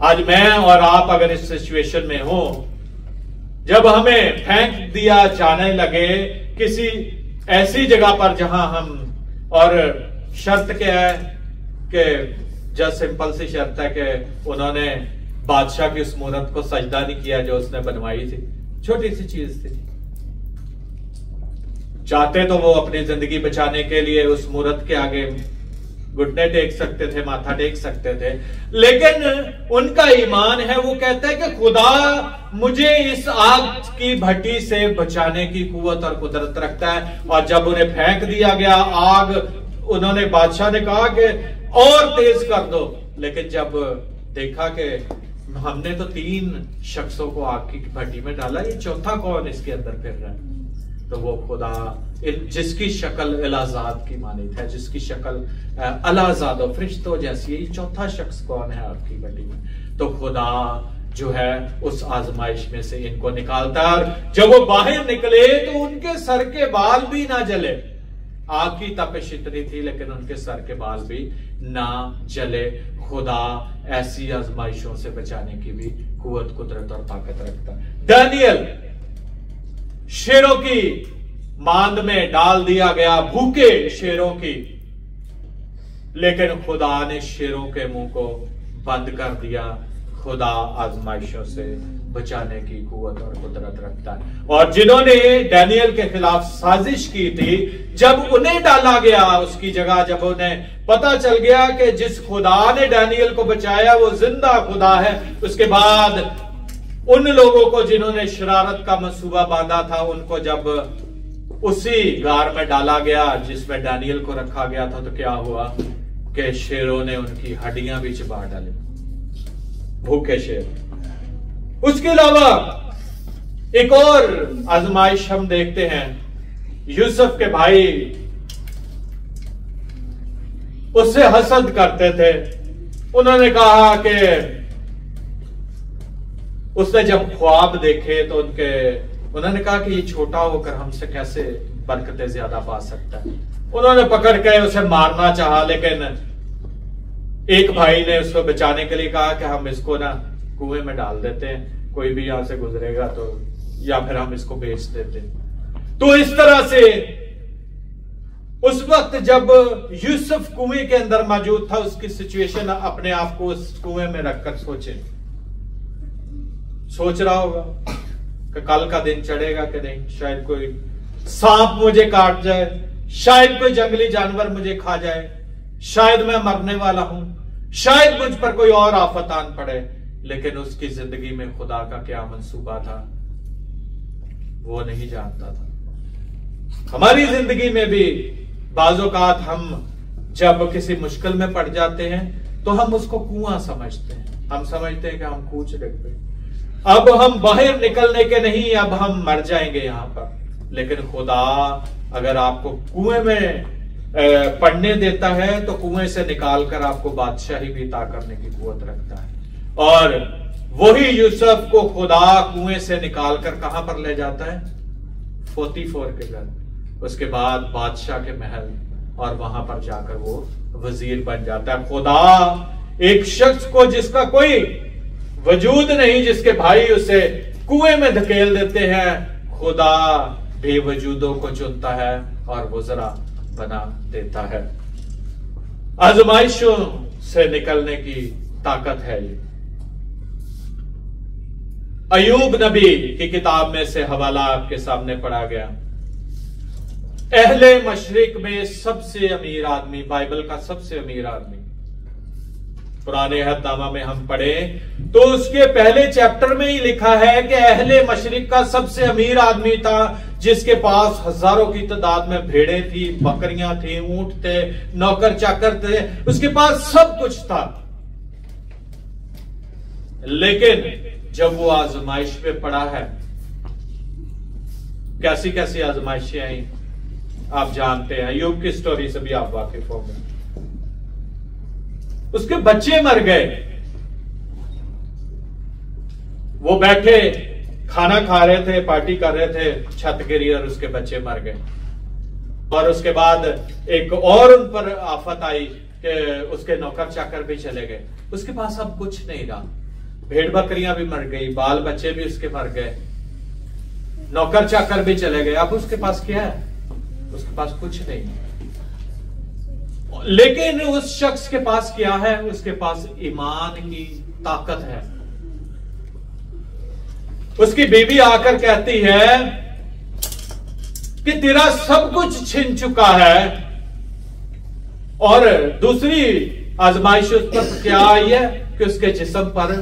आज मैं और आप अगर इस सिचुएशन में हो, जब हमें फेंक दिया जाने लगे किसी ऐसी जगह पर जहां हम, और शर्त क्या है कि जस्ट सिंपल सी शर्त है कि उन्होंने बादशाह की उस मूरत को सजदा नहीं किया जो उसने बनवाई थी। छोटी सी चीज थी। चाहते तो वो अपनी जिंदगी बचाने के लिए उस मूरत के आगे घुटने टेक सकते थे, माथा टेक सकते थे, लेकिन उनका ईमान है, वो कहता है कि खुदा मुझे इस आग की भट्टी से बचाने की कुव्वत और कुदरत रखता है। और जब उन्हें फेंक दिया गया आग, उन्होंने, बादशाह ने कहा कि और तेज कर दो, लेकिन जब देखा कि हमने तो 3 शख्सों को आग की भट्टी में डाला, ये चौथा कौन इसके अंदर फिर रहा है? तो वो खुदा जिसकी शक्ल अलाजाद की मानित है, जिसकी शक्ल अलाजाद और फरिश्तों जैसी है, ये चौथा शख्स कौन है आपकी भट्टी में? तो खुदा जो है उस आजमाइश में से इनको निकालता है। और जब वो बाहर निकले तो उनके सर के बाल भी ना जले। आग की तपिश इतनी थी लेकिन उनके सर के बाल भी ना जले। खुदा ऐसी आजमाइशों से बचाने की भी कुव्वत, कुदरत और ताकत रखता है। दानियल शेरों की मांद में डाल दिया गया, भूखे शेरों की, लेकिन खुदा ने शेरों के मुंह को बंद कर दिया। खुदा आजमाइशों से बचाने की कुव्वत और कुदरत रखता है। और जिन्होंने डैनियल के खिलाफ साजिश की थी, जब उन्हें डाला गया उसकी जगह, जब उन्हें पता चल गया कि जिस खुदा ने डैनियल को बचाया वो जिंदा खुदा है, उसके बाद उन लोगों को जिन्होंने शरारत का मंसूबा बांधा था, उनको जब उसी गार में डाला गया जिसमें डैनियल को रखा गया था, तो क्या हुआ कि शेरों ने उनकी हड्डियां भी चिबा डाली, भूखे शेर। उसके अलावा एक और आजमाइश हम देखते हैं। यूसुफ के भाई उससे हसद करते थे। उन्होंने कहा कि उसने जब ख्वाब देखे तो उन्होंने कहा कि ये छोटा होकर हमसे कैसे बरकतें ज्यादा पा सकता है। उन्होंने पकड़ के उसे मारना चाहा, लेकिन एक भाई ने उसको बचाने के लिए कहा कि हम इसको ना कुएं में डाल देते हैं, कोई भी यहां से गुजरेगा तो, या फिर हम इसको बेच देते हैं। तो इस तरह से उस वक्त जब यूसुफ कुएं के अंदर मौजूद था, उसकी सिचुएशन अपने आप को उस कुएं में रखकर सोच रहा होगा कि कल का दिन चढ़ेगा कि नहीं, शायद कोई सांप मुझे काट जाए, शायद कोई जंगली जानवर मुझे खा जाए, शायद मैं मरने वाला हूं, शायद मुझ पर कोई और आफत आन पड़े। लेकिन उसकी जिंदगी में खुदा का क्या मंसूबा था वो नहीं जानता था। हमारी जिंदगी में भी बाज़ औक़ात हम जब किसी मुश्किल में पड़ जाते हैं तो हम उसको कुआं समझते हैं। हम समझते हैं कि हम कूच रख गए, अब हम बाहर निकलने के नहीं, अब हम मर जाएंगे यहां पर। लेकिन खुदा अगर आपको कुएं में पड़ने देता है तो कुएं से निकालकर आपको बादशाही भी अता करने की कुव्वत रखता है। और वही यूसुफ को खुदा कुएं से निकालकर कहां पर ले जाता है? पोतीफर के घर, उसके बाद बादशाह के महल, और वहां पर जाकर वो वजीर बन जाता है। खुदा एक शख्स को जिसका कोई वजूद नहीं, जिसके भाई उसे कुएं में धकेल देते हैं, खुदा बेवजूदों को चुनता है और वज़रा बना देता है। आजमाइशों से निकलने की ताकत है ये। अयूब नबी की किताब में से हवाला आपके सामने पढ़ा गया। अहले मशरिक में सबसे अमीर आदमी, बाइबल का सबसे अमीर आदमी, पुराने अहदनामा में हम पढ़े तो उसके पहले चैप्टर में ही लिखा है कि अहले मशरिक का सबसे अमीर आदमी था, जिसके पास हजारों की तादाद में भेड़ें थी, बकरियां थी, ऊंट थे, नौकर चाकर थे, उसके पास सब कुछ था। लेकिन जब वो आजमाइश पे पड़ा है, कैसी कैसी आजमाइशें आई आप जानते हैं। अय्यूब की स्टोरी से भी आप वाकिफ होंगे। उसके बच्चे मर गए, वो बैठे खाना खा रहे थे, पार्टी कर रहे थे, छत गिरी और उसके बच्चे मर गए। और उसके बाद एक और उन पर आफत आई कि उसके नौकर चाकर भी चले गए, उसके पास अब कुछ नहीं रहा। भेड़ बकरियां भी मर गई, बाल बच्चे भी उसके मर गए, नौकर चाकर भी चले गए। अब उसके पास क्या है? उसके पास कुछ नहीं। लेकिन उस शख्स के पास क्या है? उसके पास ईमान की ताकत है। उसकी बीवी आकर कहती है कि तेरा सब कुछ छिन चुका है। और दूसरी आजमाइश उस पर क्या आई है कि उसके जिस्म पर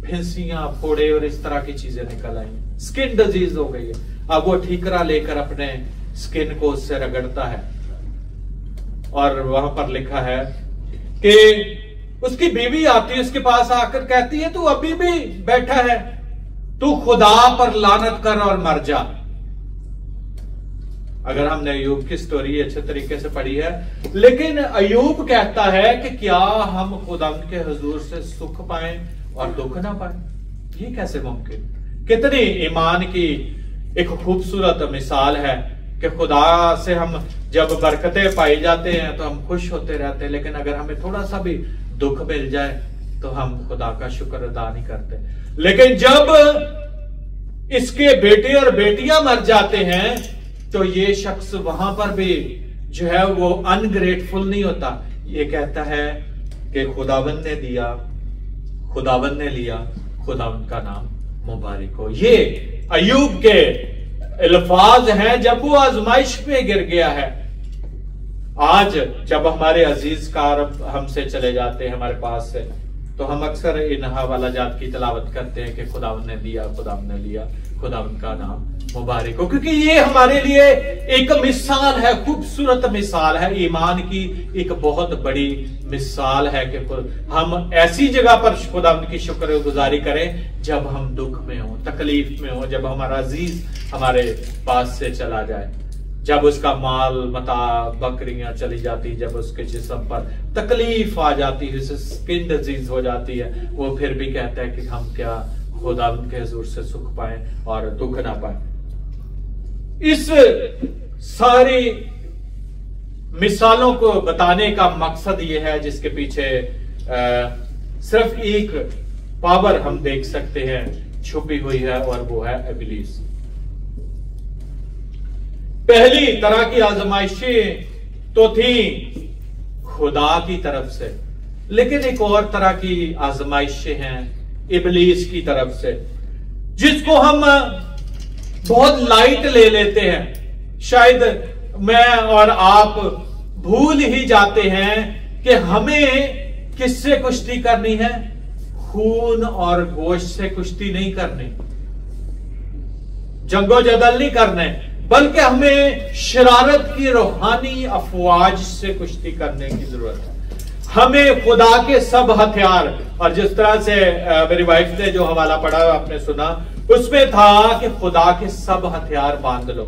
फिंसियां, फोड़े और इस तरह की चीजें निकल आई, स्किन डिजीज हो गई है। अब वो ठीकरा लेकर अपने स्किन को उससे रगड़ता है। और वहां पर लिखा है कि उसकी बीवी आती है उसके पास, आकर कहती है तू अभी भी बैठा है, तू खुदा पर लानत कर और मर जा। अगर हमने अय्यूब की स्टोरी अच्छे तरीके से पढ़ी है, लेकिन अय्यूब कहता है कि क्या हम खुदा के हुजूर से सुख पाएं और दुख ना पाएं? ये कैसे मुमकिन? कितनी ईमान की एक खूबसूरत मिसाल है कि खुदा से हम जब बरकतें पाई जाते हैं तो हम खुश होते रहते हैं, लेकिन अगर हमें थोड़ा सा भी दुख मिल जाए तो हम खुदा का शुक्र अदा नहीं करते। लेकिन जब इसके बेटे और बेटियां मर जाते हैं तो ये शख्स वहां पर भी जो है वो अनग्रेटफुल नहीं होता। ये कहता है कि खुदावंद ने दिया, खुदावंद ने लिया, खुदावंद का नाम मुबारक हो। ये अय्यूब के अल्फाज हैं जब वो आजमाइश पे गिर गया है। आज जब हमारे अजीज कार हमसे चले जाते हैं, हमारे पास से, तो हम अक्सर इन हवाला जात की तलावत करते हैं कि खुदावंद ने दिया, खुदावंद ने लिया, खुदावंद का नाम मुबारक हो, क्योंकि ये हमारे लिए एक मिसाल है, खूबसूरत मिसाल है, ईमान की एक बहुत बड़ी मिसाल है कि हम ऐसी जगह पर खुदावंद की शुक्रगुजारी करें जब हम दुख में हो, तकलीफ में हो, जब हमारा अजीज हमारे पास से चला जाए, जब उसका माल मता बकरियां चली जाती, जब उसके जिस्म पर तकलीफ आ जाती है, उसे स्किन डिजीज हो जाती है, वो फिर भी कहता है कि हम क्या खुदावंद के हुजूर से सुख पाए और दुख ना पाए। इस सारी मिसालों को बताने का मकसद ये है, जिसके पीछे सिर्फ एक पावर हम देख सकते हैं छुपी हुई है, और वो है इब्लीस। पहली तरह की आजमाइशें तो थी खुदा की तरफ से, लेकिन एक और तरह की आजमाइशें हैं इब्लीस की तरफ से, जिसको हम बहुत लाइट ले लेते हैं। शायद मैं और आप भूल ही जाते हैं कि हमें किससे कुश्ती करनी है, खून और गोश्त से कुश्ती नहीं करनी, जंगो-जदल नहीं करने, बल्कि हमें शरारत की रूहानी अफवाज से कुश्ती करने की जरूरत है। हमें खुदा के सब हथियार, और जिस तरह से मेरी वाइफ ने जो हवाला पढ़ा आपने सुना, उसमें था कि खुदा के सब हथियार बांध लो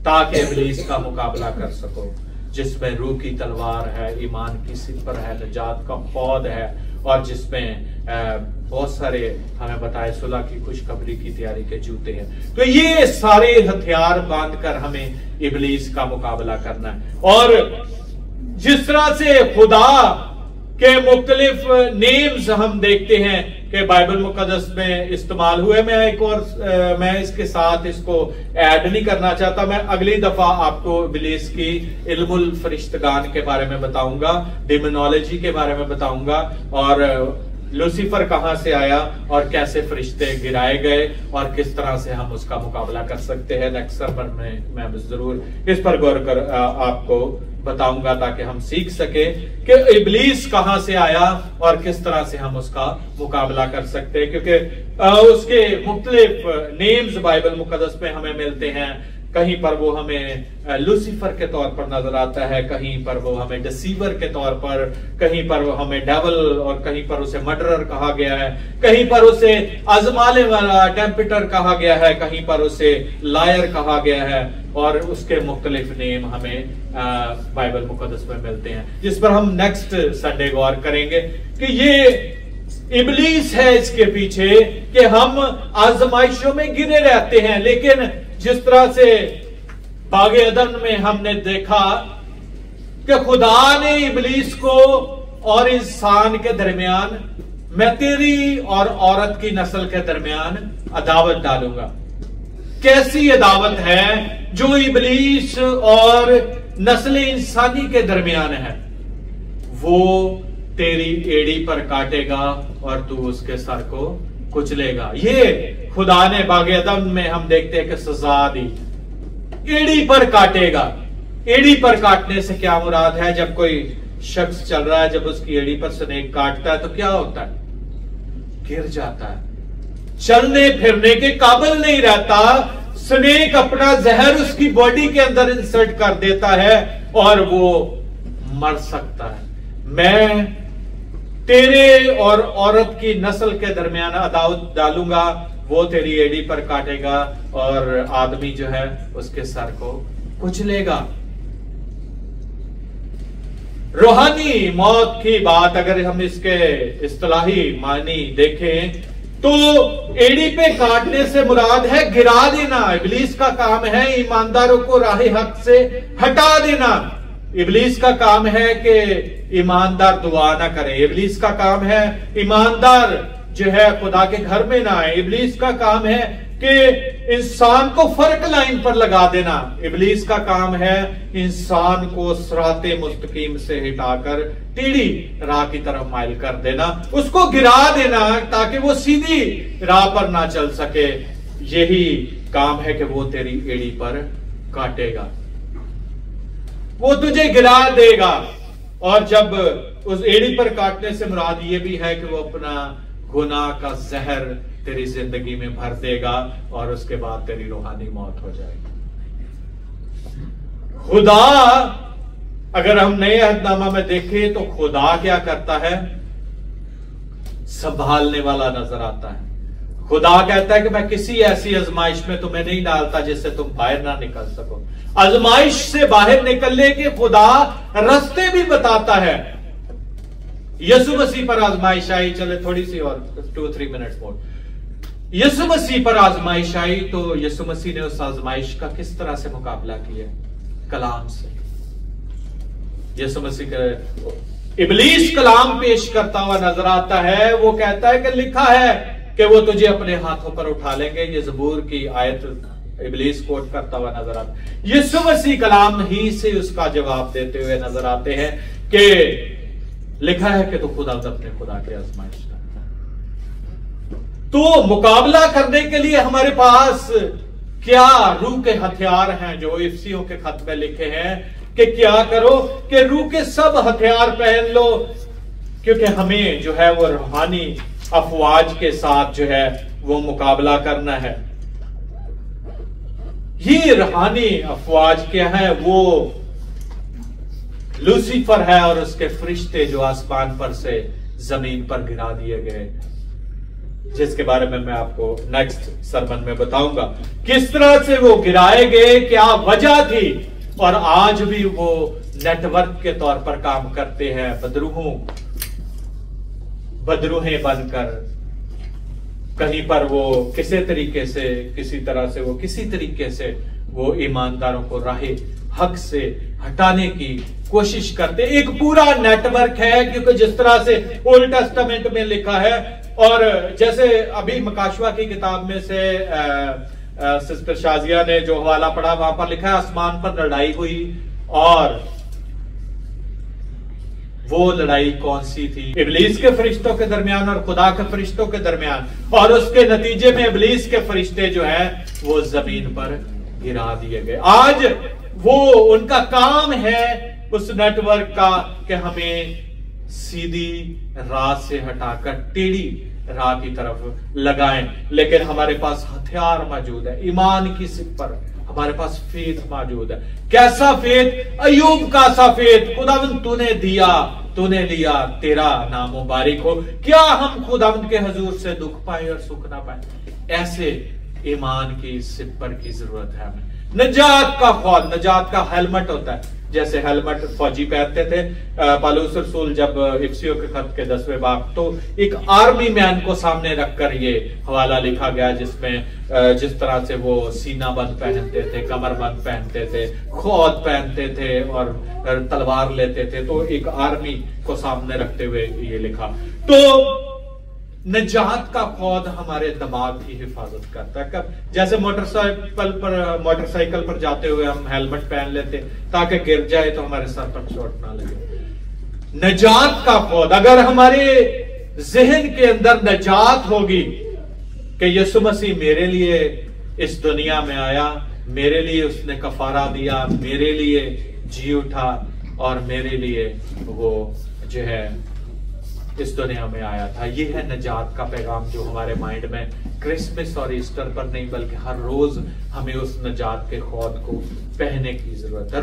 ताकि इब्लीस का मुकाबला कर सको, जिसमें रूह की तलवार है, ईमान की सिपर है, नजात का पौध है, और जिसमें बहुत सारे हमें बताए सुलह की खुशखबरी की तैयारी के जूते हैं। तो ये सारे हथियार बांधकर हमें इब्लीस का मुकाबला करना है। और जिस तरह से खुदा के मुख्तलिफ नेम्स हम देखते हैं कि बाइबल मुकद्दस में इस्तेमाल हुए, मैं इसके साथ इसको ऐड नहीं करना चाहता। मैं अगली दफा आपको इब्लीस की इल्मुल फरिश्तगान के बारे में बताऊंगा, डिमोनोलॉजी के बारे में बताऊंगा, और लूसीफर कहां से आया और कैसे फरिश्ते गिराए गए और किस तरह से हम उसका मुकाबला कर सकते हैं। नेक्स्ट सर्मन में मैं जरूर इस पर गौर कर आपको बताऊंगा, ताकि हम सीख सके कि इब्लीस कहां से आया और किस तरह से हम उसका मुकाबला कर सकते हैं, क्योंकि उसके मुख्तलिफ नेम्स बाइबल मुकद्दस में हमें मिलते हैं। कहीं पर वो हमें लूसीफर के तौर पर नजर आता है, कहीं पर वो हमें डिसीवर के तौर पर, कहीं पर वो हमें डेवल, और कहीं पर उसे मर्डरर कहा गया है, कहीं पर उसे आजमाने वाला टेम्पटर कहा गया है, कहीं पर उसे लायर कहा गया है, और उसके मुख्तलिफ नेम हमें बाइबल मुकद्दस में मिलते हैं, जिस पर हम नेक्स्ट संडे गौर करेंगे कि ये इब्लीस है इसके पीछे कि हम आजमाइशों में गिरे रहते हैं। लेकिन जिस तरह से बागे अदन में हमने देखा कि खुदा ने इब्लीस को और इंसान के दरमियान, मैं तेरी और औरत की नस्ल के दरमियान अदावत डालूंगा। कैसी अदावत है जो इब्लीस और नस्ल इंसानी के दरमियान है? वो तेरी एड़ी पर काटेगा और तू उसके सर को कुचलेगा। ये खुदा ने बागे अदन में हम देखते हैं कि सजा दी, एड़ी पर काटेगा। एड़ी पर काटने से क्या मुराद है? जब कोई शख्स चल रहा है, जब उसकी एड़ी पर स्नेक काटता है तो क्या होता है? गिर जाता है, चलने फिरने के काबिल नहीं रहता। स्नेक अपना जहर उसकी बॉडी के अंदर इंसर्ट कर देता है और वो मर सकता है। मैं तेरे और औरत की नस्ल के दरमियान अदावत डालूंगा, वो तेरी एड़ी पर काटेगा और आदमी जो है उसके सर को कुचलेगा। रूहानी मौत की बात अगर हम इसके इस्तिलाही मानी देखें तो एड़ी पे काटने से मुराद है गिरा देना। इब्लीस का काम है ईमानदारों को राह हक से हटा देना। इब्लीस का काम है कि ईमानदार दुआ ना करे। इब्लीस का काम है ईमानदार जो है खुदा के घर में ना आए। इब्लीस का काम है कि इंसान को फर्क लाइन पर लगा देना। इब्लीस का काम है इंसान को सिराते मुस्तकीम से हटाकर टेढ़ी राह की तरफ माइल कर देना, उसको गिरा देना ताकि वो सीधी राह पर ना चल सके। यही काम है कि वो तेरी एड़ी पर काटेगा, वो तुझे गिरा देगा। और जब उस एड़ी पर काटने से मुराद ये भी है कि वो अपना गुनाह का जहर तेरी जिंदगी में भर देगा और उसके बाद तेरी रूहानी मौत हो जाएगी। खुदा, अगर हम नए अहदनामा में देखें तो खुदा क्या करता है? संभालने वाला नजर आता है। खुदा कहता है कि मैं किसी ऐसी आजमाइश में तुम्हें नहीं डालता जिससे तुम बाहर ना निकल सको। आजमाइश से बाहर निकलने के खुदा रास्ते भी बताता है। यीशु मसीह पर आजमाइश आई, चले थोड़ी सी और 2-3 मिनट्स मोर। यीशु मसीह पर आजमाइश आई तो यीशु मसीह ने उस आजमाइश का किस तरह से मुकाबला किया? कलाम से। यीशु मसीह का इब्लीस कलाम पेश करता हुआ नजर आता है। वो कहता है कि लिखा है कि वो तुझे अपने हाथों पर उठा लेंगे। ये ज़बूर की आयत इब्लीस कोट करता हुआ नजर आता है। यीशु मसीह कलाम ही से उसका जवाब देते हुए नजर आते हैं कि लिखा है कि तू खुदा अपने खुदा की आजमाइश करता है। तो मुकाबला करने के लिए हमारे पास क्या रूह के हथियार हैं जो इफ्सियों के खत में लिखे हैं कि क्या करो कि रूह के सब हथियार पहन लो, क्योंकि हमें जो है वो रूहानी अफवाज के साथ जो है वो मुकाबला करना है। ये रूहानी अफवाज क्या है? वो लूसीफर है और उसके फरिश्ते जो आसमान पर से जमीन पर गिरा दिए गए, जिसके बारे में मैं आपको नेक्स्ट सरमन में बताऊंगा किस तरह से वो गिराए गए, क्या वजह थी। और आज भी वो नेटवर्क के तौर पर काम करते हैं, बदरूहें बनकर। कहीं पर वो किसी तरीके से किसी तरीके से वो ईमानदारों को राहे हक से हटाने की कोशिश करते। एक पूरा नेटवर्क है, क्योंकि जिस तरह से ओल्ड टेस्टामेंट में लिखा है, और जैसे अभी मकाशवा की किताब में से सिस्टर शाजिया ने जो हवाला पढ़ा, वहां पर लिखा है आसमान पर लड़ाई हुई। और वो लड़ाई कौन सी थी? इब्लीस के फरिश्तों के दरमियान और खुदा के फरिश्तों के दरमियान, और उसके नतीजे में इब्लीस के फरिश्ते जो है वो जमीन पर गिरा दिए गए। आज वो उनका काम है उस नेटवर्क का कि हमें सीधी राह से हटाकर टेढ़ी राह की तरफ लगाएं। लेकिन हमारे पास हथियार मौजूद है, ईमान की सिपर हमारे पास फेथ मौजूद है। कैसा फेथ? अय्यूब का सा फेथ। खुदावंद तूने दिया, तूने लिया, तेरा नाम मुबारक हो। क्या हम खुदावंद के हुजूर से दुख पाए और सुख ना पाए? ऐसे ईमान की सिपर की जरूरत है हमें। नजात का खौफ, नजात का हेलमेट होता है, जैसे हेलमेट फौजी पहनते थे। पौलुस रसूल जब इफिसियों के खत के 10वें बाब, तो एक आर्मी मैन को सामने रखकर ये हवाला लिखा गया, जिसमें जिस तरह से वो सीना बंद पहनते थे, कमर बंद पहनते थे, खौद पहनते थे और तलवार लेते थे, तो एक आर्मी को सामने रखते हुए ये लिखा। तो नजात का खौद हमारे दिमाग की हिफाजत करता है। कब जैसे मोटरसाइकिल पर जाते हुए हम हेलमेट पहन लेते ताकि गिर जाए तो हमारे सर पर चोट ना लगे। नजात का खौद, अगर हमारे जहन के अंदर नजात होगी कि यीशु मसीह मेरे लिए इस दुनिया में आया, मेरे लिए उसने कफारा दिया, मेरे लिए जी उठा और मेरे लिए वो जो है इस दुनिया में आया था। ये है नजात का पैगाम जो हमारे माइंड में क्रिसमस और ईस्टर पर नहीं बल्कि हर रोज हमें उस नजात के खौद को पहनने की जरूरत है।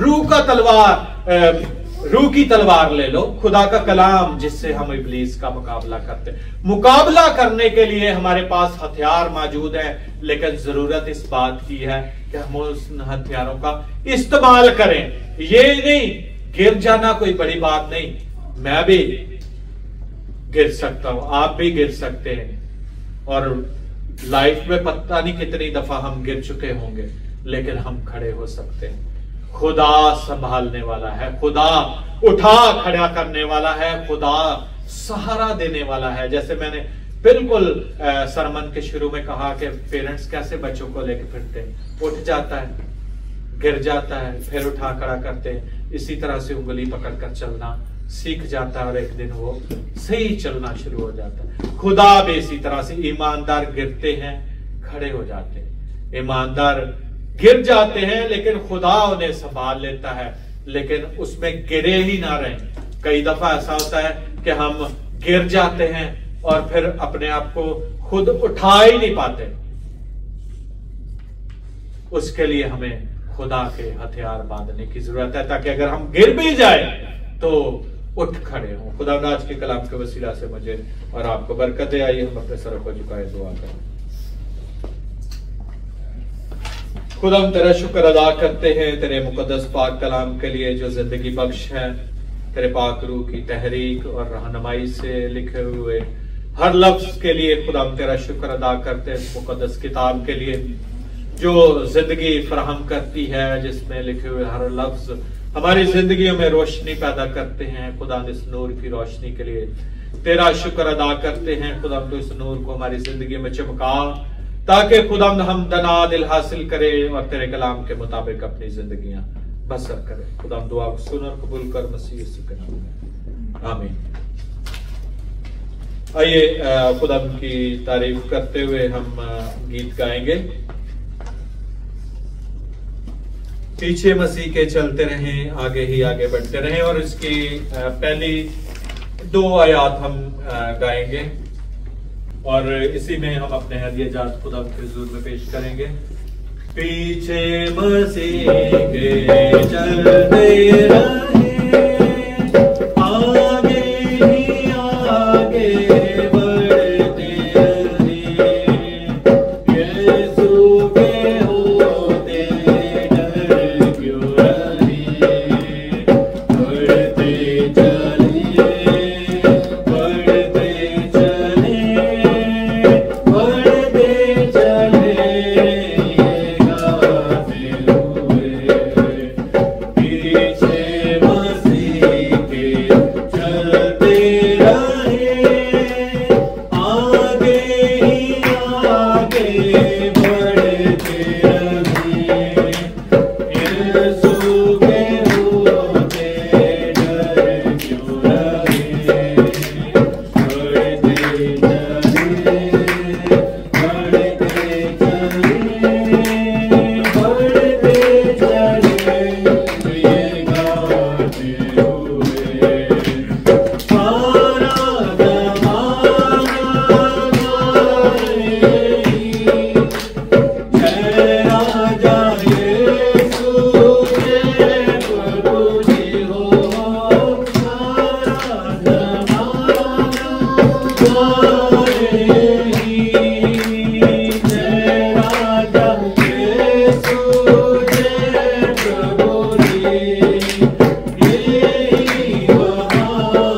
रूह की तलवार ले लो, खुदा का कलाम, जिससे हम इब्लीस का मुकाबला करते हैं। मुकाबला करने के लिए हमारे पास हथियार मौजूद है, लेकिन जरूरत इस बात की है कि हम उस हथियारों का इस्तेमाल करें। ये नहीं, गिर जाना कोई बड़ी बात नहीं, मैं भी गिर सकता हूं, आप भी गिर सकते हैं, और लाइफ में पता नहीं कितनी दफा हम गिर चुके होंगे, लेकिन हम खड़े हो सकते हैं। खुदा संभालने वाला है, खुदा उठा खड़ा करने वाला है, खुदा सहारा देने वाला है। जैसे मैंने बिल्कुल सरमन के शुरू में कहा कि पेरेंट्स कैसे बच्चों को लेकर फिरते हैं, उठ जाता है, गिर जाता है, फिर उठा खड़ा करते हैं। इसी तरह से उंगली पकड़कर चलना सीख जाता है और एक दिन वो सही चलना शुरू हो जाता है। खुदा भी इसी तरह से, ईमानदार गिरते हैं, खड़े हो जाते हैं। ईमानदार गिर जाते हैं लेकिन खुदा उन्हें संभाल लेता है, लेकिन उसमें गिरे ही ना रहें, कई दफा ऐसा होता है कि हम गिर जाते हैं और फिर अपने आप को खुद उठा ही नहीं पाते। उसके लिए हमें खुदा के हथियार बांधने की जरूरत है, ताकि अगर हम गिर भी जाए तो उठ खड़े हों। खुदा आज के कलाम के वसीला से मुझे और आपको बरकत दे। आइए हम अपने सरों को झुकाए दुआ करें। खुदा हम तेरा शुक्र अदा करते हैं तेरे मुकद्दस पाक कलाम के लिए जो जिंदगी बख्श है, तेरे पाक रूह की तहरीक और रहनुमाई से लिखे हुए हर लफ्ज के लिए खुदा हम तेरा शुक्र अदा करते हैं। इस मुकद्दस किताब के लिए जो जिंदगी फराहम करती है, जिसमें लिखे हुए हर लफ्ज हमारी जिंदगियों में रोशनी पैदा करते हैं। खुदा इस नूर की रोशनी के लिए तेरा शुक्र अदा करते हैं। खुदा तो इस नूर को हमारी जिंदगी में चमका, ताकि खुदा हम दना दिल हासिल करें और तेरे कलाम के मुताबिक अपनी जिंदगियां बसर करें। खुदा दुआ को सुन और कबूल कर मसीह यीशु के नाम में, आमीन। आइए खुदा की तारीफ करते हुए हम गीत गाएंगे। पीछे मसीह के चलते रहें, आगे ही आगे बढ़ते रहें। और इसकी पहली 2 आयात हम गाएंगे और इसी में हम अपने हदियाजात खुदा के हुजूर में पेश करेंगे। पीछे मसीह के चलते रहे, आगे ही आगे बढ़ते रहे, यीशु के होते डर क्यों रहे, बढ़ते चले, बढ़ते चले, बढ़ते चले, पीछे मसीह के चलते रहे, आगे ही आगे बढ़ते रहे, यीशु के होते डर क्यों रहे, बढ़ते चले, बढ़ते चले, बढ़ते चले, ये गाते हुए सारा ज़माना गाए, जय राजा यीशु जय प्रभु जी हो, सारा ज़माना गाए, जय राजा यीशु जय प्रभु जी, यही हमारा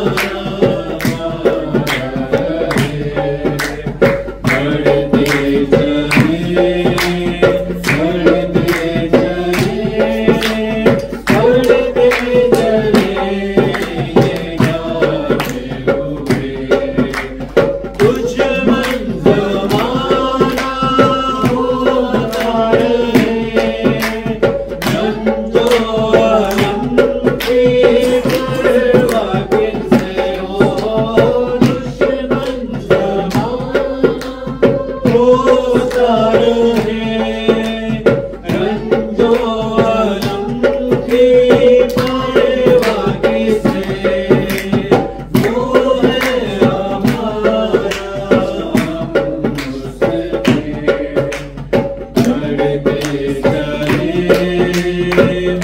बढ़ते चले, बढ़ते चले, बढ़ते चले, ये गाते हुए दुश्मन ज़माना होता रहे, जंजो अलम की परवाह किससे हो, दुश्मन ज़माना होता रहे, रंजो अलम की परवाह किससे, वो है हमारा हम उसके, बढ़ते चले,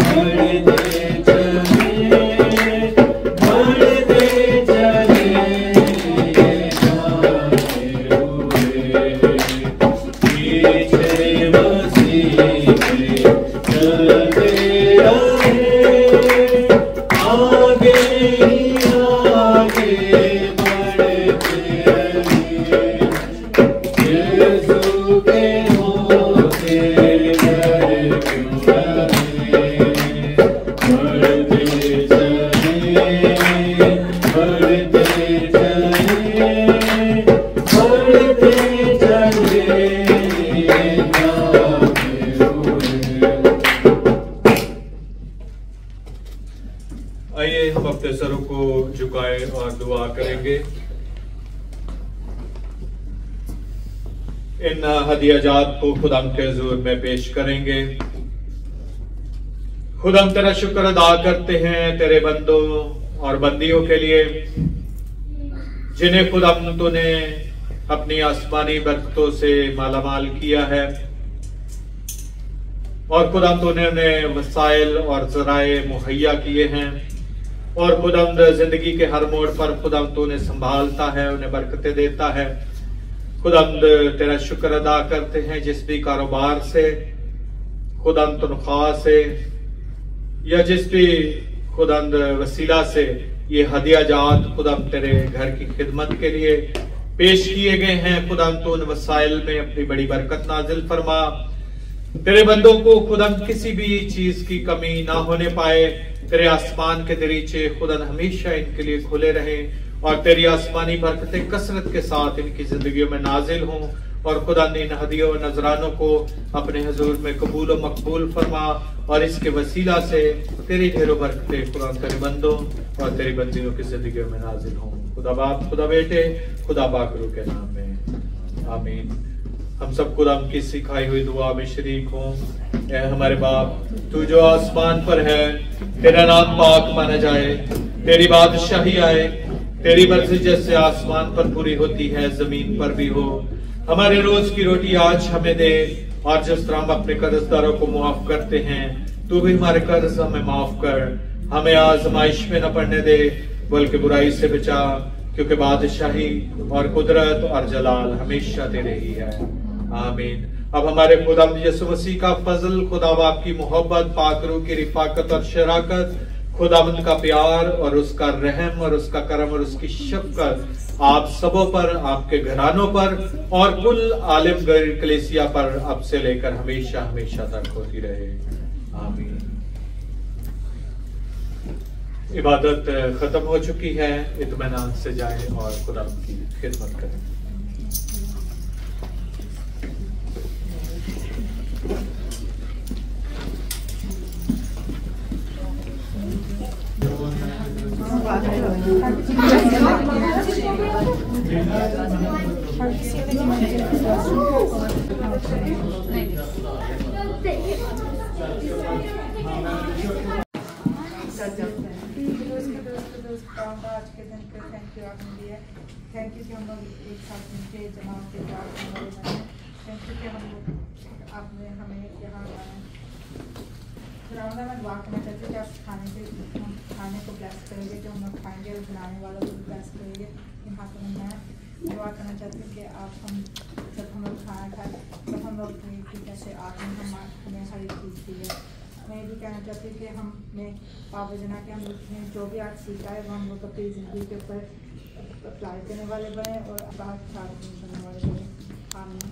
बढ़ते चले, बढ़ते चले, ये गाते हुए पीछे मसीह के चलते रहे, आगे ही आगे बढ़ते रहे, यीशु के होते डर क्यों रहे, बढ़ते चले, बढ़ते चले, बढ़ते चले, ये गाते हुए। आइए हम अपने सरों को झुकाए और दुआ करेंगे। इन हदियाजात को खुदा के हुजूर में पेश करेंगे। खुदा तेरा शुक्र अदा करते हैं तेरे बंदों और बंदियों के लिए, जिन्हें खुदा तूने अपनी आसमानी बरकतों से मालामाल किया है और खुदा तूने उन्हें वसाइल और जराए मुहैया किए हैं और खुदावंद जिंदगी के हर मोड़ पर खुदावंद तूने संभालता है, उन्हें बरकतें देता है। खुदावंद तेरा शुक्र अदा करते हैं जिस भी कारोबार से, खुदावंद तनख्वाह से या जिस भी खुदावंद वसीला से ये हदिया जात खुदावंद तेरे घर की खिदमत के लिए पेश किए गए हैं, खुदावंद तू उन वसाइल में अपनी बड़ी बरकत नाजिल फरमा। तेरे बंदों को खुदावंद किसी भी चीज की कमी ना होने पाए। तेरे आसमान के दरीचे खुदावंद हमेशा इनके लिए खुले रहे और तेरी आसमानी बरकतें कसरत के साथ इनकी जिंदगियों में नाजिल हों और खुदावंद इन हदियों और नजरानों को अपने हुजूर में कबूल और मकबूल फरमा और इसके वसीला से तेरी ढेरों बरकतें खुदावंद तेरे बंदों और तेरी बंदियों की जिंदगियों में नाजिल हों। खुदा बाप, खुदा बेटे, खुदा बाकरू के नाम में आमीन। हम सब खुदावंद की सिखाई हुई दुआ में शरीक हों। ऐ हमारे बाप, तू जो आसमान पर है, तेरा नाम पाक माना जाए, तेरी बादशाही आए, तेरी मर्जी जैसे आसमान पर पूरी होती है जमीन पर भी हो। हमारे रोज की रोटी आज हमें दे और जिस तरह हम अपने कर्जदारों को माफ करते हैं, तू भी हमारे कर्ज हमें माफ कर। हमें आजमाइश में न पड़ने दे बल्कि बुराई से बचा, क्योंकि बादशाही और कुदरत और जलाल हमेशा तेरे ही है। आमीन। अब हमारे खुदावंद यीशु मसीह का फजल, खुदा बाप की मोहब्बत, पाक रूह की रिफाकत और शराकत, खुदावंद का प्यार और उसका रहम और उसका करम और उसकी शफकत आप सबों पर, आपके घरानों पर और कुल आलिम गैर कलीसिया पर अब से लेकर हमेशा हमेशा तक होती रहे। आमीन। इबादत खत्म हो चुकी है, इत्मीनान से जाएं और खुदा की खिदमत करें। आज के दिन पे थैंक यू आपने दिया, थैंक यू कि हम लोग एक साथ मिलके जमात के प्रार्थना वाले बने, थैंक यू कि हम लोग आपने हमें यहाँ लाया। मैं दुआ करना चाहती हूँ कि आप खाने को ब्लेस करेंगे, जो हम लोग खाएंगे और बनाने वालों को भी ब्लेस करेंगे। इन हाथों में मैं दुआ करना चाहती हूँ कि आप जब हम लोग खाना खाएं तो हम लोग कैसे आपने हमें हर एक चीज़ दी है। मैं ये भी कहना चाहती हूँ कि हमने पावजना के हम लोग ने जो भी आज सीखा है वो हम लोग अपनी ज़िंदगी के ऊपर अप्लाई करने वाले बने और बाहर करने वाले बने। आमीन।